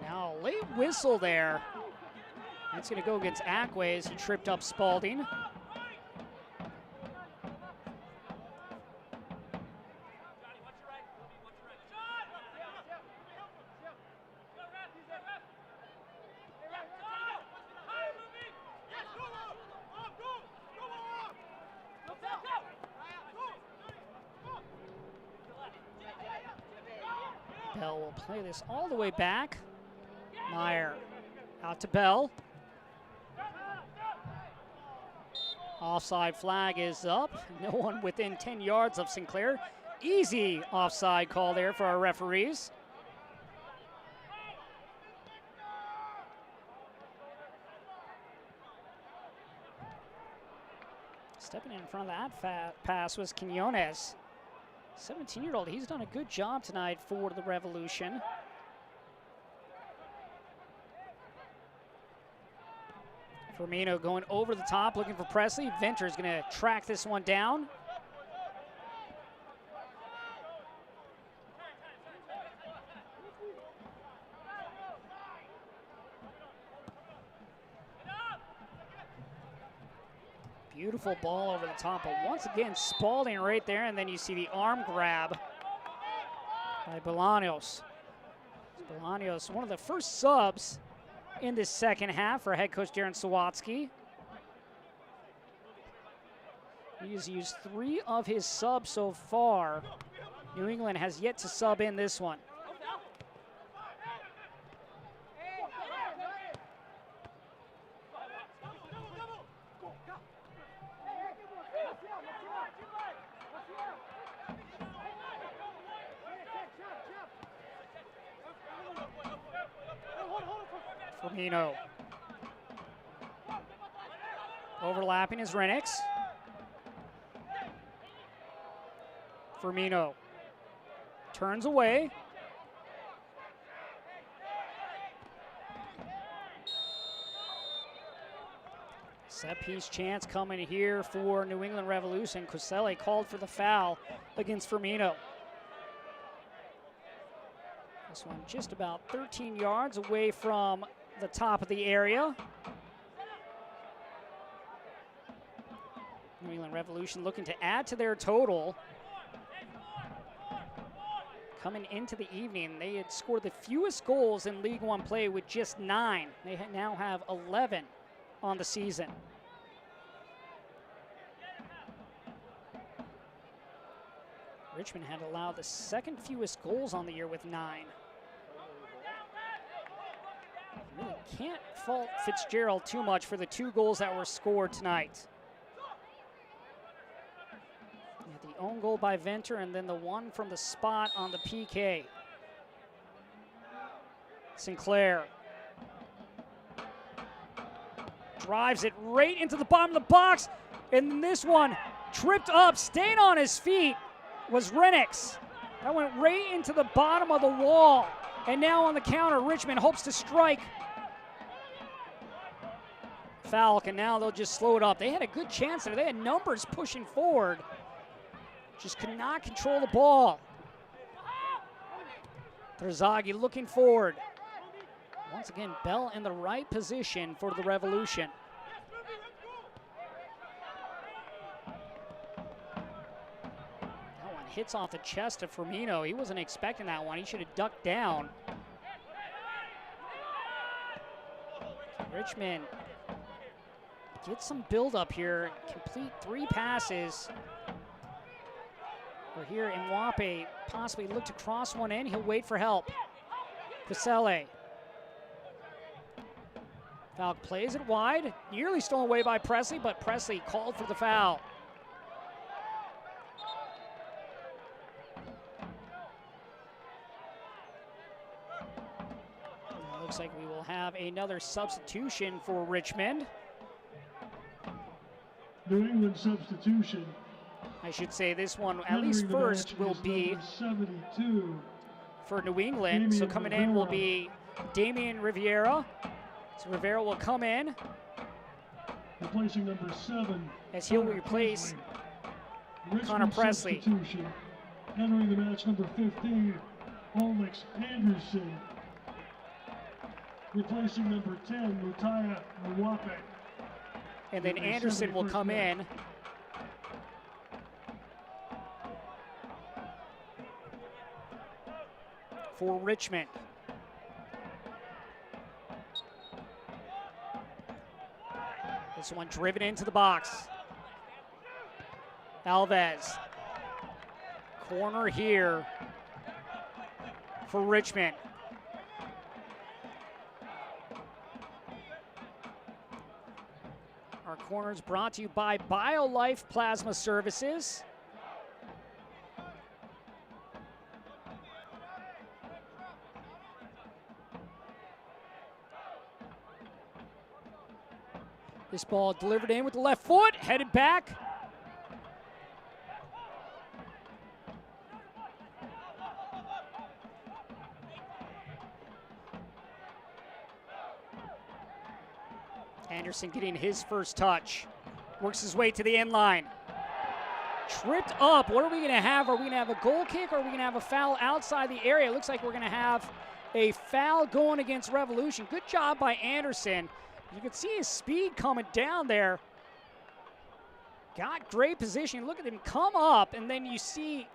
Now a late whistle there. That's going to go against Ackway as he tripped up Spalding. Bell will play this all the way back. Meyer out to Bell. Offside flag is up. No one within 10 yards of Sinclair. Easy offside call there for our referees. Stepping in front of that pass was Quinones. 17-year-old, he's done a good job tonight for the Revolution. Firmino going over the top, looking for Presley. Venter's going to track this one down. Beautiful ball over the top, but once again, Spalding right there, and then you see the arm grab by Bolaños. Bolaños, one of the first subs in this second half for head coach Darren Sawatsky. He's used 3 of his subs so far. New England has yet to sub in this one. Firmino. Overlapping is Renix. Firmino turns away. Set piece chance coming here for New England Revolution. Coselle called for the foul against Firmino. This one just about 13 yards away from the top of the area. New England Revolution looking to add to their total. Coming into the evening, they had scored the fewest goals in League One play with just 9. They now have 11 on the season. Richmond had allowed the second fewest goals on the year with 9. Really can't fault Fitzgerald too much for the 2 goals that were scored tonight. The own goal by Venter and then the one from the spot on the PK. Sinclair drives it right into the bottom of the box, and this one tripped up, staying on his feet was Renix. That went right into the bottom of the wall, and now on the counter, Richmond hopes to strike. Falk, and now they'll just slow it up. They had a good chance there. They had numbers pushing forward. Just could not control the ball. Terzaghi looking forward. Once again, Bell in the right position for the Revolution. That one hits off the chest of Firmino. He wasn't expecting that one. He should have ducked down. Richmond get some build-up here. Complete 3 passes. We're here in Mwape, possibly look to cross one in. He'll wait for help. Coselle. Falk plays it wide. Nearly stolen away by Presley, but Presley called for the foul. Looks like we will we'll have another substitution for Richmond. New England substitution. I should say this one, at least first, will be 72. for New England. So coming in will be Damian Rivera. So Rivera will come in. Replacing number 7. As he'll replace Connor Presley. Entering the match, number 15, Alex Anderson. Replacing number 10, Mutaya Mwape. And then Anderson will come in. For Richmond. This one driven into the box. Alves. Corner here for Richmond. Our corner is brought to you by BioLife Plasma Services. This ball delivered in with the left foot, headed back. Anderson getting his first touch. Works his way to the end line. Tripped up. What are we going to have? Are we going to have a goal kick or are we going to have a foul outside the area? It looks like we're going to have a foul going against Revolution. Good job by Anderson. You can see his speed coming down there. Got great position. Look at him come up, and then you see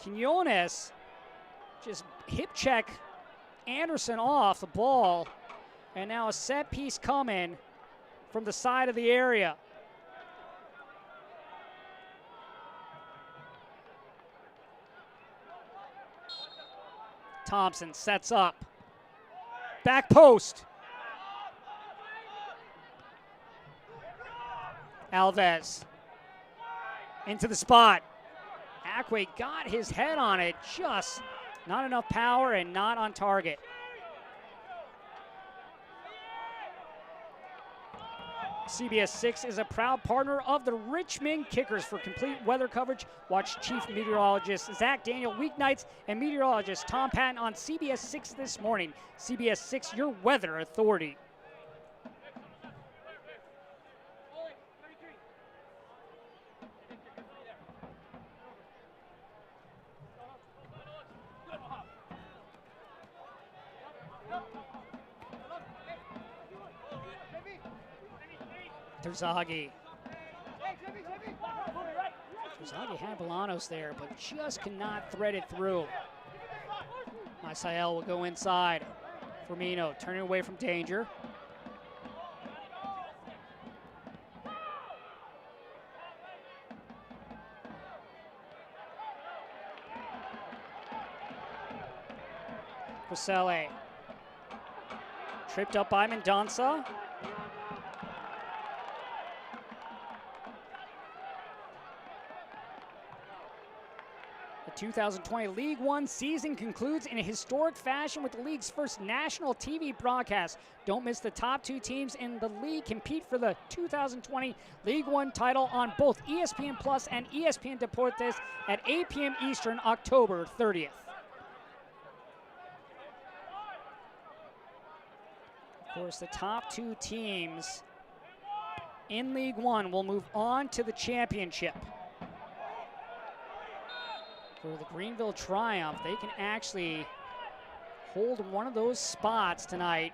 Quinones just hip check Anderson off the ball. And now a set piece coming from the side of the area. Thompson sets up. Back post. Alves into the spot. Acquay got his head on it, just not enough power and not on target. CBS 6 is a proud partner of the Richmond Kickers. For complete weather coverage, watch Chief Meteorologist Zach Daniel weeknights and meteorologist Tom Patton on CBS 6 this morning. CBS 6, your weather authority. Terzaghi. Terzaghi had Bolanos there, but just cannot thread it through. Masael will go inside. Firmino turning away from danger. Caselle. Tripped up by Mendonça. The 2020 League One season concludes in a historic fashion with the league's first national TV broadcast. Don't miss the top 2 teams in the league compete for the 2020 League One title on both ESPN Plus and ESPN Deportes at 8 p.m. Eastern, October 30th. Of course, the top 2 teams in League One will move on to the championship. For the Greenville Triumph, they can actually hold one of those spots tonight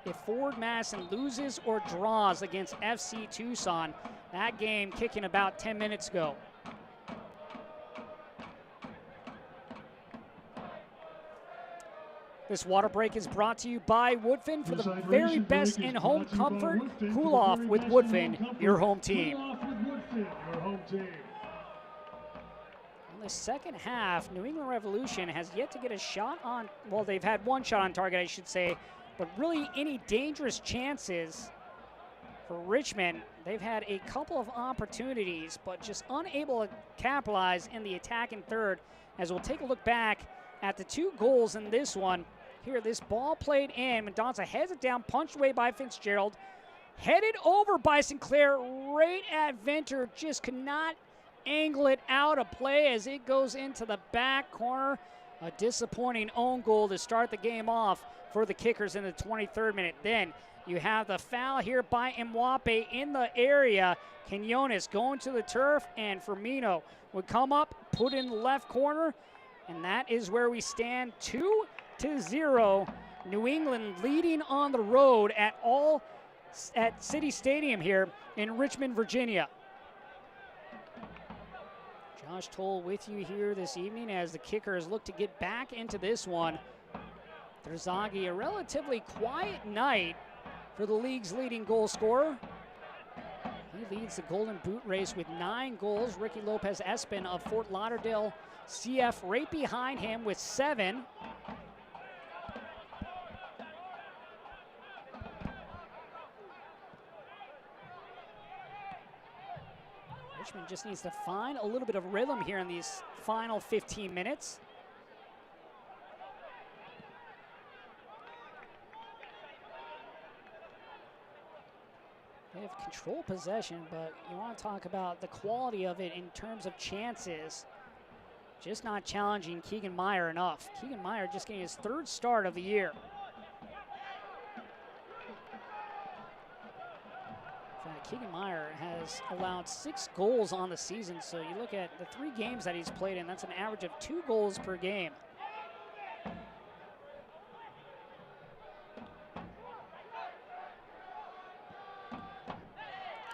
if Ford Madison loses or draws against FC Tucson. That game kicking about 10 minutes ago. This water break is brought to you by Woodfin. For the very best in home comfort, cool off with Woodfin, your home team. In the second half, New England Revolution has yet to get a shot on, well, they've had one shot on target, I should say, but really any dangerous chances for Richmond. They've had a couple of opportunities, but just unable to capitalize in the attack in third. As we'll take a look back at the 2 goals in this one. Here, this ball played in. Mendonça heads it down, punched away by Fitzgerald. Headed over by Sinclair, right at Venter. Just could not angle it out of play as it goes into the back corner. A disappointing own goal to start the game off for the Kickers in the 23rd minute. Then you have the foul here by Mwape in the area. Quinones going to the turf, and Firmino would come up, put in the left corner, and that is where we stand 2-0. New England leading on the road at City Stadium here in Richmond, Virginia. Josh Toll with you here this evening as the Kickers look to get back into this one. Terzaghi, a relatively quiet night for the league's leading goal scorer. He leads the Golden Boot race with 9 goals. Ricky Lopez Espin of Fort Lauderdale CF right behind him with 7. Richmond just needs to find a little bit of rhythm here in these final 15 minutes. They have control possession, but you want to talk about the quality of it in terms of chances. Just not challenging Keegan Meyer enough. Keegan Meyer just getting his 3rd start of the year. Keegan Meyer has allowed 6 goals on the season, so you look at the 3 games that he's played in, that's an average of 2 goals per game.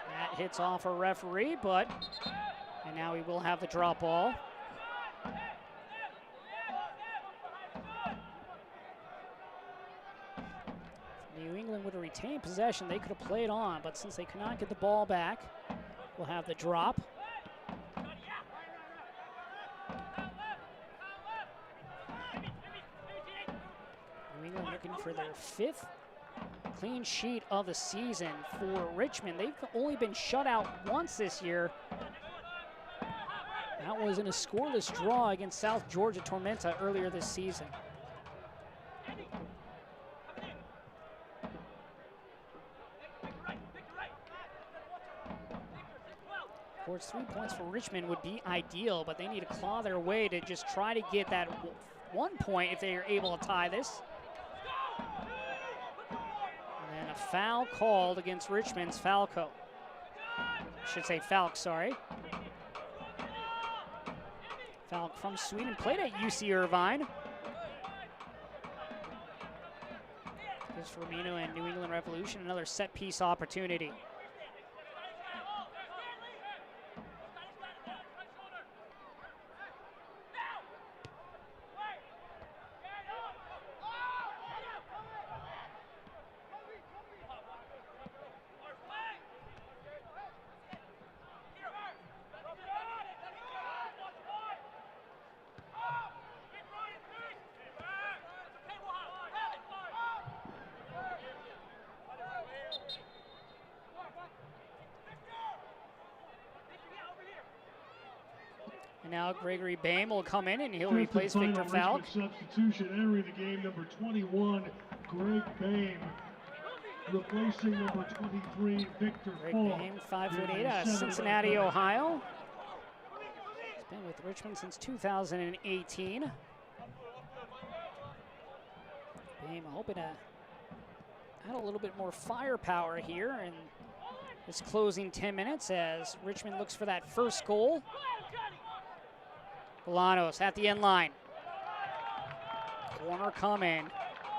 That hits off a referee, and now we will have the drop ball. New England would have retained possession. They could have played on, but since they could not get the ball back, we'll have the drop. New England looking for their 5th clean sheet of the season. For Richmond, they've only been shut out once this year. That was in a scoreless draw against South Georgia Tormenta earlier this season. Of course, 3 points for Richmond would be ideal, but they need to claw their way to just try to get that 1 point if they are able to tie this. And then a foul called against Richmond's Falco. I should say Falk, sorry. Falk from Sweden, played at UC Irvine. Here's Firmino and New England Revolution, another set piece opportunity. And now Gregory Bame will come in and he'll replace Victor Falk. Substitution entering the game, number 21, Greg Bame, replacing number 23, Victor Falk. Greg Bame, 5'8", out of Cincinnati, Ohio. He's been with Richmond since 2018. Bame hoping to add a little bit more firepower here in this closing 10 minutes as Richmond looks for that first goal. Bolanos at the end line. Corner coming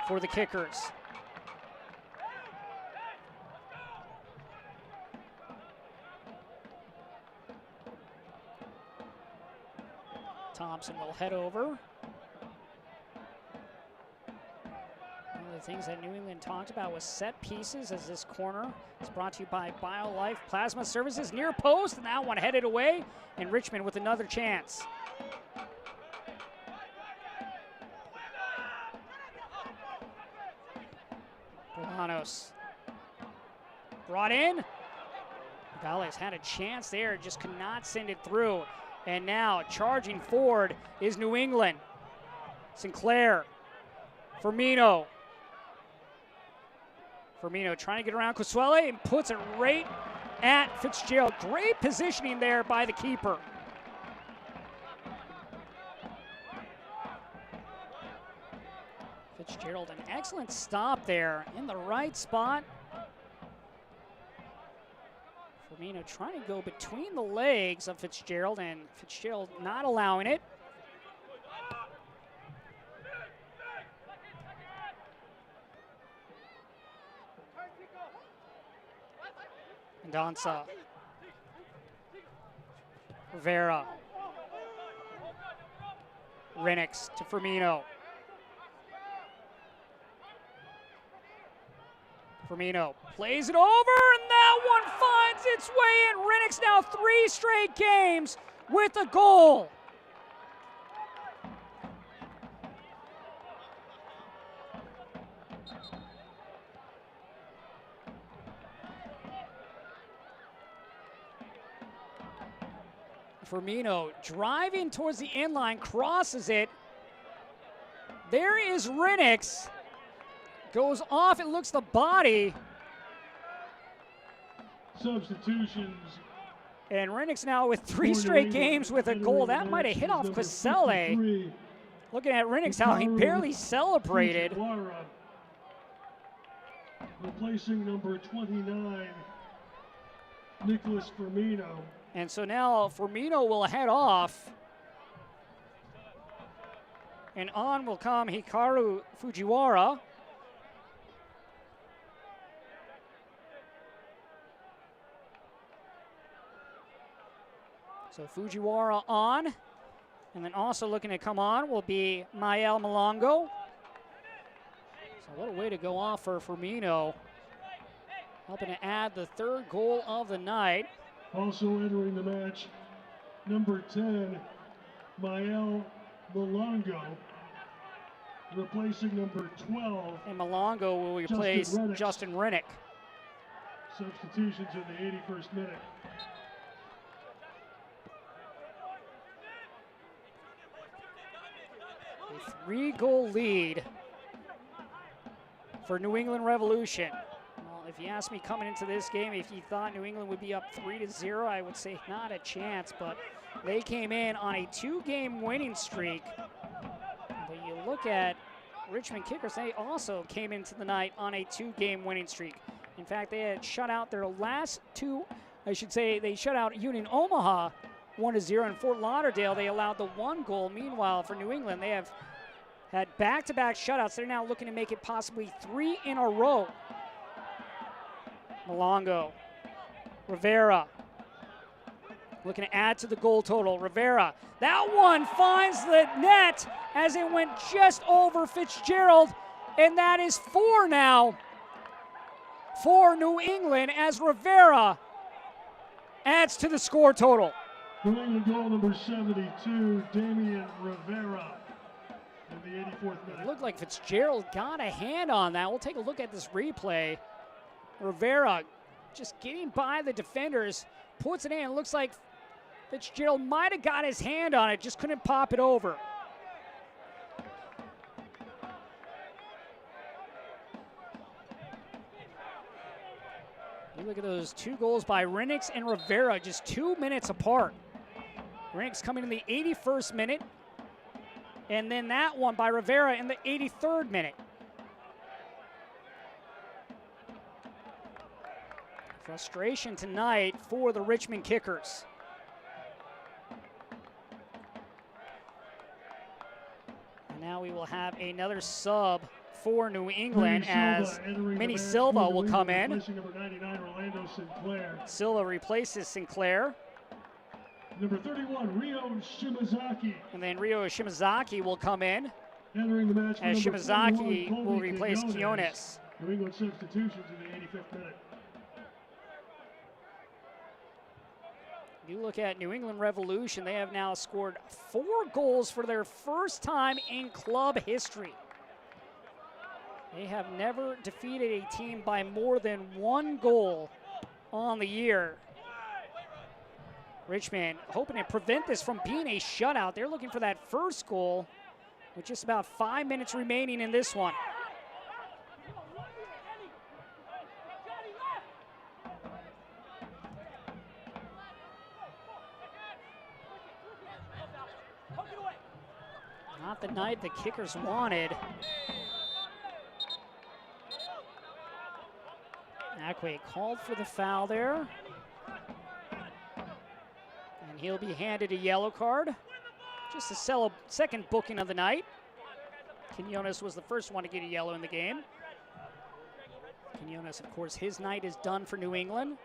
for the Kickers. Thompson will head over. One of the things that New England talked about was set pieces, as this corner is brought to you by BioLife Plasma Services. Near post, and that one headed away, and Richmond with another chance. Bolanos brought in. Gales had a chance there, just could not send it through. And now charging forward is New England. Sinclair Firmino. Firmino trying to get around Cosuele and puts it right at Fitzgerald. Great positioning there by the keeper. Fitzgerald, an excellent stop there in the right spot. Firmino trying to go between the legs of Fitzgerald, and Fitzgerald not allowing it. Danza. Rivera. Renix to Firmino. Firmino plays it over, and that one finds its way in. Renix now 3 straight games with a goal. Firmino driving towards the end line, crosses it. There is Renix. Goes off, it looks the body. Substitutions. And Renix now with 3 straight games with a goal. That might have hit off Cosuele. Looking at Renix, how he barely celebrated. Replacing number 29, Nicholas Firmino. And so now Firmino will head off. And on will come Hikaru Fujiwara. So Fujiwara on. And then also looking to come on will be Mael Malongo. So what a way to go off for Firmino. Helping to add the 3rd goal of the night. Also entering the match, number 10, Mael Malongo, replacing number 12. And Malongo will replace Justin Rennick. Substitutions in the 81st minute. A 3-goal lead for New England Revolution. Well, if you ask me coming into this game, if you thought New England would be up 3-0, I would say not a chance, but they came in on a 2-game winning streak. But you look at Richmond Kickers, they also came into the night on a 2-game winning streak. In fact, they had shut out their last 2, I should say they shut out Union Omaha 1-0. In Fort Lauderdale, they allowed the 1 goal. Meanwhile, for New England, they have had back-to-back shutouts. They're now looking to make it possibly 3 in a row. Malongo, Rivera, looking to add to the goal total. Rivera, that one finds the net as it went just over Fitzgerald, and that is 4 now for New England as Rivera adds to the score total. New England goal number 72, Damian Rivera in the 84th minute. It looked like Fitzgerald got a hand on that. We'll take a look at this replay. Rivera just getting by the defenders, puts it in. It looks like Fitzgerald might have got his hand on it, just couldn't pop it over. You look at those 2 goals by Renix and Rivera, just 2 minutes apart. Renix coming in the 81st minute, and then that one by Rivera in the 83rd minute. Frustration tonight for the Richmond Kickers. And now we will have another sub for New England as Minnie Silva will come in. Number 99, Orlando Sinclair. Silva replaces Sinclair. Number 31, Ryo Shimazaki. And then Ryo Shimazaki will come in. Entering the match as Shimazaki 41, will replace Quiones. New England substitutions in the 85th minute. You look at New England Revolution, they have now scored 4 goals for their first time in club history. They have never defeated a team by more than 1 goal on the year. Richmond hoping to prevent this from being a shutout. They're looking for that first goal. with just about 5 minutes remaining in this one. Not the night the kickers wanted. Acquay called for the foul there. And he'll be handed a yellow card. Just a second booking of the night. Quinones was the first one to get a yellow in the game. Quinones, of course, his night is done for New England.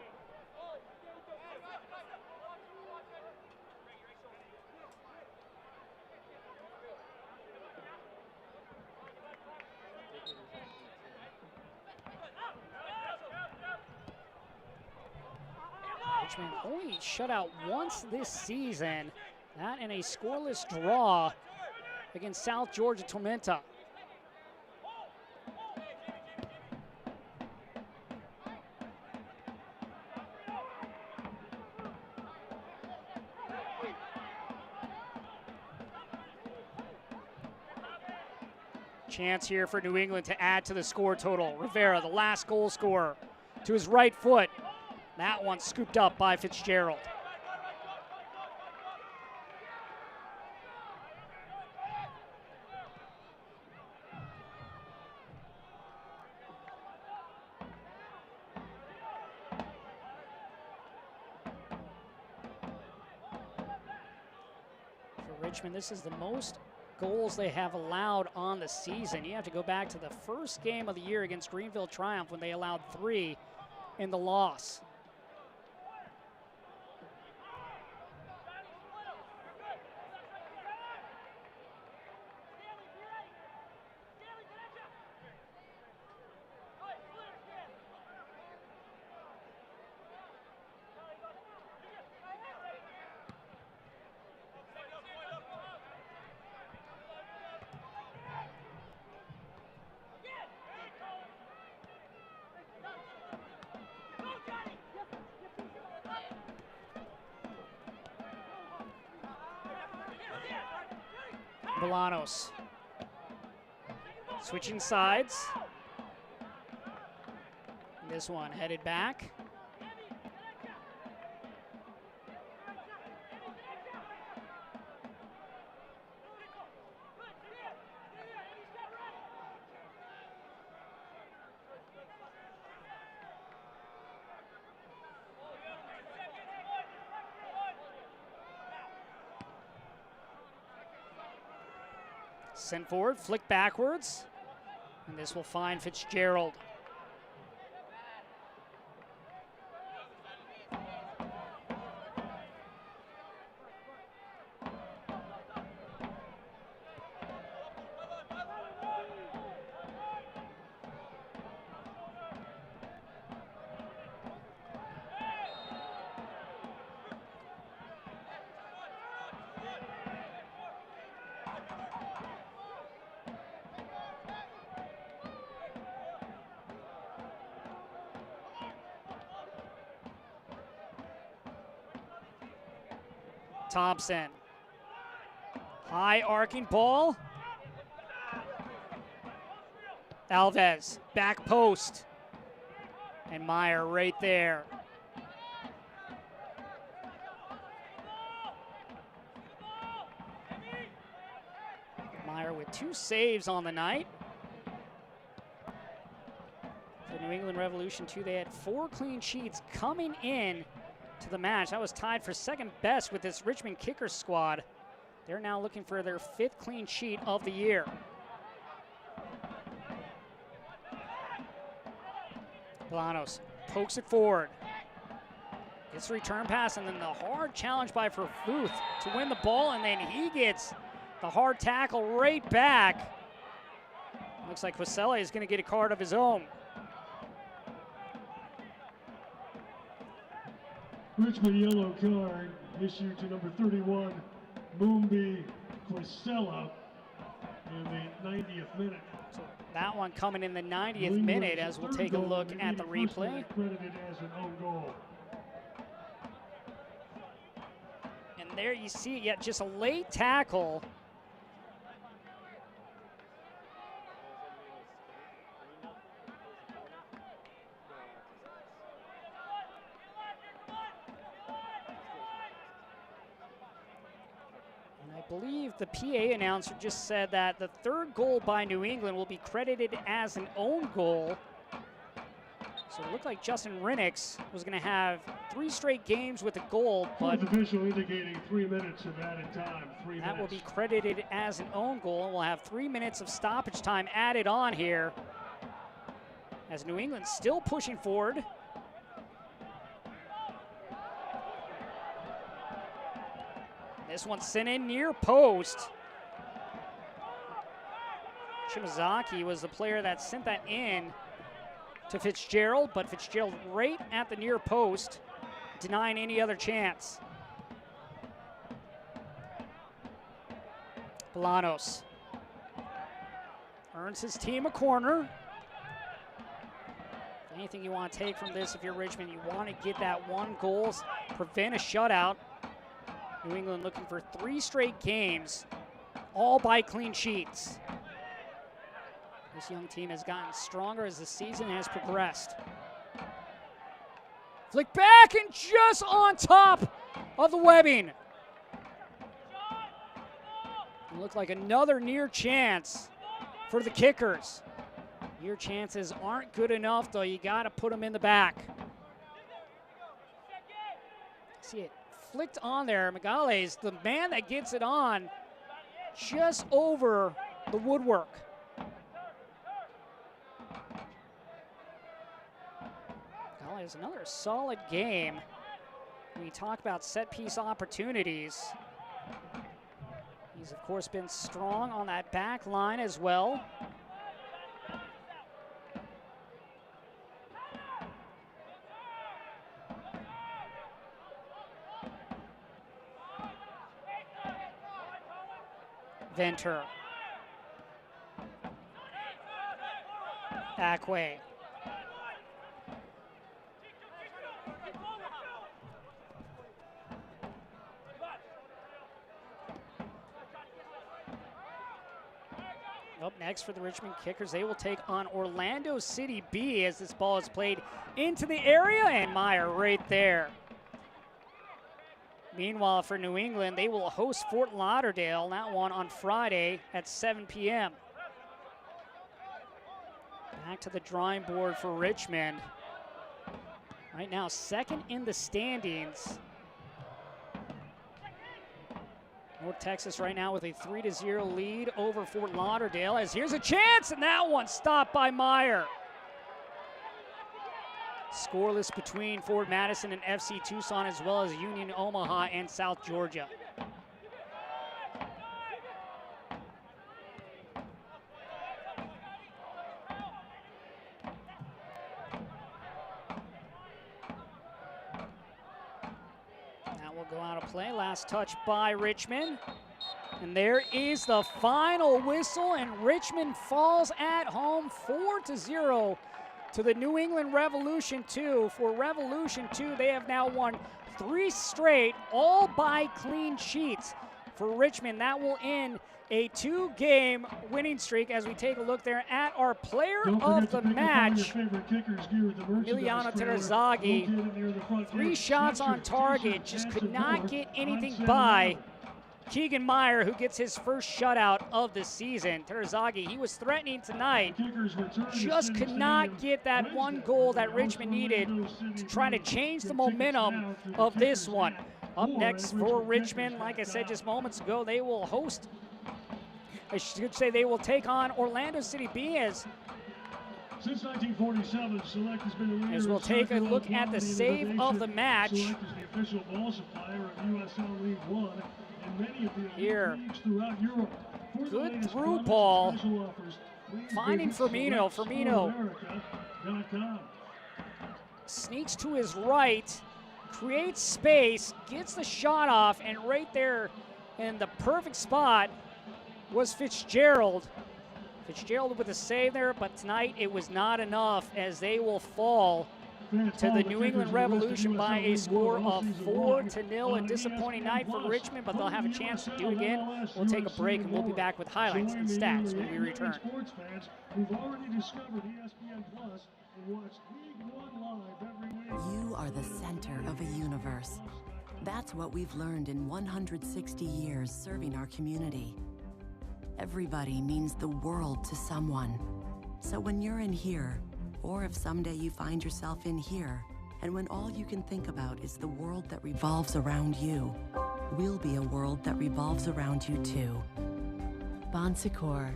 Richmond only shut out once this season, that in a scoreless draw against South Georgia Tormenta. Chance here for New England to add to the score total. Rivera, the last goal scorer, to his right foot. That one scooped up by Fitzgerald. For Richmond, this is the most goals they have allowed on the season. You have to go back to the first game of the year against Greenville Triumph when they allowed 3 in the loss. Bolanos switching sides. This one headed back. Sent forward, flick backwards, and this will find Fitzgerald. Thompson. High arcing ball. Alves, back post. And Meyer right there. Meyer with 2 saves on the night. For New England Revolution, too, they had 4 clean sheets coming in to the match. That was tied for second best with this Richmond Kickers squad. They're now looking for their 5th clean sheet of the year. Bolanos pokes it forward. Gets the return pass, and then the hard challenge by Verfuth to win the ball, and then he gets the hard tackle right back. Looks like Quisele is going to get a card of his own. Richmond yellow card issued to number 31, Mumbi Quisela, in the 90th minute. So that one coming in the 90th minute as we'll take a look at the replay. Credited as an own goal. And there you see it, just a late tackle believe the PA announcer just said that the third goal by New England will be credited as an own goal. So it looked like Justin Rinix was going to have 3 straight games with a goal, but Fourth official indicating 3 minutes of added time. That will be credited as an own goal, and we'll have 3 minutes of stoppage time added on here as New England still pushing forward. This one's sent in near post. Shimazaki was the player that sent that in to Fitzgerald, but Fitzgerald right at the near post, denying any other chance. Bolanos earns his team a corner. Anything you want to take from this if you're Richmond, you want to get that 1 goal, prevent a shutout. New England looking for 3 straight games, all by clean sheets. This young team has gotten stronger as the season has progressed. Flick back and just on top of the webbing. It looked like another near chance for the kickers. Near chances aren't good enough, though. You got to put them in the back. See it flicked on there. Megales, the man that gets it on just over the woodwork. Megales, another solid game. When we talk about set piece opportunities, he's of course been strong on that back line as well. Venter. Ackway. Up next for the Richmond Kickers, they will take on Orlando City B as this ball is played into the area, and Meyer right there. Meanwhile, for New England, they will host Fort Lauderdale, that one on Friday at 7 p.m. Back to the drawing board for Richmond. Right now, second in the standings. North Texas right now with a 3-0 lead over Fort Lauderdale, as here's a chance, and that one stopped by Meyer. Scoreless between Fort Madison and FC Tucson, as well as Union Omaha and South Georgia. That will go out of play. Last touch by Richmond. And there is the final whistle, and Richmond falls at home 4-0. To the New England Revolution 2. For Revolution 2, they have now won 3 straight, all by clean sheets. For Richmond, that will end a 2-game winning streak as we take a look there at our player of the match. Emiliano Terazaghi, 3 shots on target, just could not get anything by Keegan Meyer, who gets his first shutout of the season. Terazaghi, he was threatening tonight, just could not get that 1 goal that Richmond needed to try to change the momentum of this one. Up next for Richmond, like I said just moments ago, they will host, I should say they will take on Orlando City B as Since 1947, Select has been the leader. As we'll take a look at the save of the match. Select is the official ball supplier of USL League One and many of the here. leagues throughout Europe. For the Good latest through products ball. and special offers, please Finding visit Firmino. Firmino SelectSportsAmerica.com. sneaks to his right, creates space, gets the shot off, and right there in the perfect spot was Fitzgerald. Fitzgerald with a save there, but tonight it was not enough as they will fall to the New England Revolution by a score of 4-0. A disappointing night for Richmond, but they'll have a chance to do it again. We'll take a break and we'll be back with highlights and stats when we return. Sports fans who've already discovered ESPN Plus and watched League One live every week. You are the center of a universe. That's what we've learned in 160 years serving our community. Everybody means the world to someone. So when you're in here, or if someday you find yourself in here, and when all you can think about is the world that revolves around you, we'll be a world that revolves around you too. Bon Secours,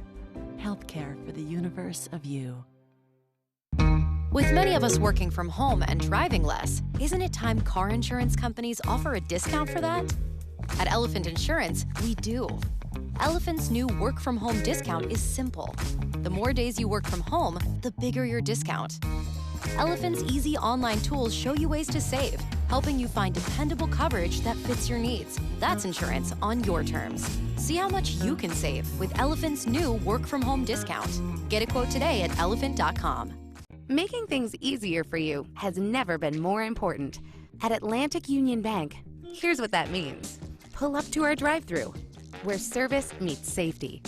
healthcare for the universe of you. With many of us working from home and driving less, isn't it time car insurance companies offer a discount for that? At Elephant Insurance, we do. Elephant's new work from home discount is simple. The more days you work from home, the bigger your discount. Elephant's easy online tools show you ways to save, helping you find dependable coverage that fits your needs. That's insurance on your terms. See how much you can save with Elephant's new work from home discount. Get a quote today at elephant.com. Making things easier for you has never been more important. At Atlantic Union Bank, here's what that means. Pull up to our drive-thru, where service meets safety.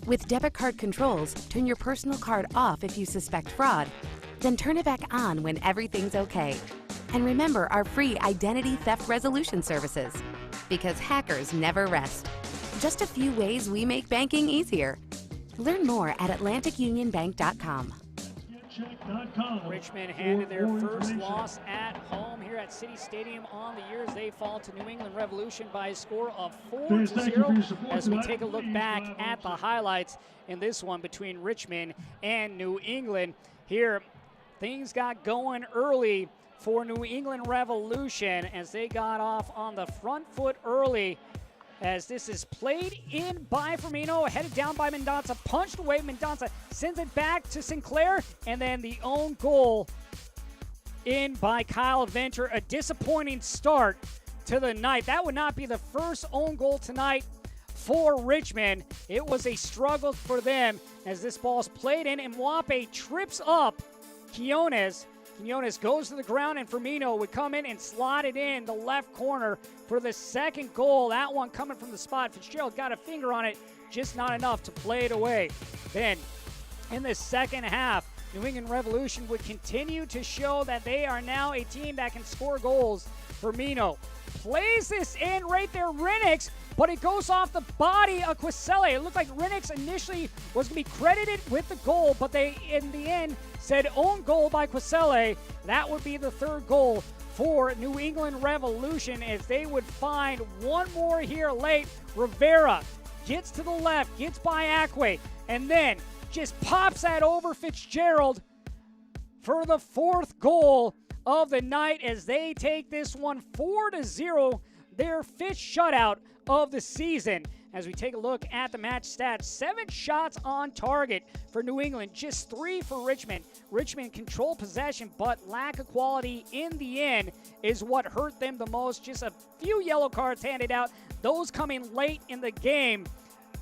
With debit card controls, turn your personal card off if you suspect fraud, then turn it back on when everything's okay. And remember our free identity theft resolution services, because hackers never rest. Just a few ways we make banking easier. Learn more at AtlanticUnionBank.com. Richmond handed their first loss at home here at City Stadium on the year as they fall to New England Revolution by a score of 4-0 as we take a look back at the highlights in this one between Richmond and New England. Here, things got going early for New England Revolution as they got off on the front foot early. As this is played in by Firmino, headed down by Mendonça, punched away. Mendonça sends it back to Sinclair, and then the own goal in by Kyle Venter. A disappointing start to the night. That would not be the first own goal tonight for Richmond. It was a struggle for them as this ball is played in, and Mwape trips up Quinones. Quinones goes to the ground, and Firmino would come in and slot it in the left corner for the second goal. That one coming from the spot. Fitzgerald got a finger on it, just not enough to play it away. Then, in the second half, New England Revolution would continue to show that they are now a team that can score goals. Firmino plays this in right there, Rinix, but it goes off the body of Quisele. It looked like Rinix initially was going to be credited with the goal, but they, in the end, said own goal by Quisele. That would be the third goal for New England Revolution as they would find one more here late. Rivera gets to the left, gets by Acque, and then just pops that over Fitzgerald for the fourth goal of the night as they take this one 4-0, their fifth shutout of the season. As we take a look at the match stats, 7 shots on target for New England, just 3 for Richmond. Richmond controlled possession, but lack of quality in the end is what hurt them the most. Just a few yellow cards handed out, those coming late in the game.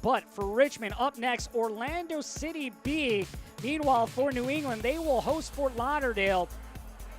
But for Richmond, up next, Orlando City B. Meanwhile, for New England, they will host Fort Lauderdale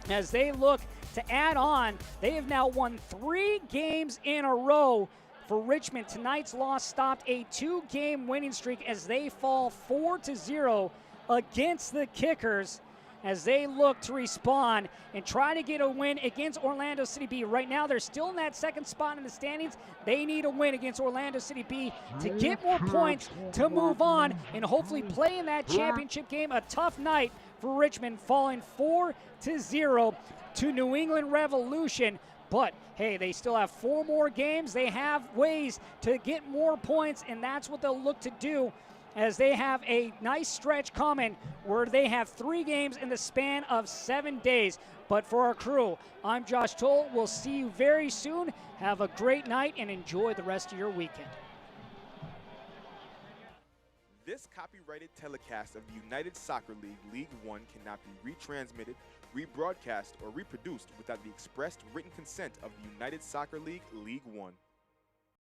as they look to add on. They have now won 3 games in a row. For Richmond, tonight's loss stopped a 2-game winning streak as they fall 4-0 against the Kickers as they look to respond and try to get a win against Orlando City B. Right now, they're still in that second spot in the standings. They need a win against Orlando City B to get more points to move on and hopefully play in that championship game. A tough night for Richmond, falling 4-0 to New England Revolution. But, hey, they still have 4 more games. They have ways to get more points, and that's what they'll look to do as they have a nice stretch coming where they have 3 games in the span of 7 days. But for our crew, I'm Josh Toll. We'll see you very soon. Have a great night and enjoy the rest of your weekend. This copyrighted telecast of the United Soccer League, League One, cannot be retransmitted, rebroadcast, or reproduced without the expressed written consent of the United Soccer League, League One.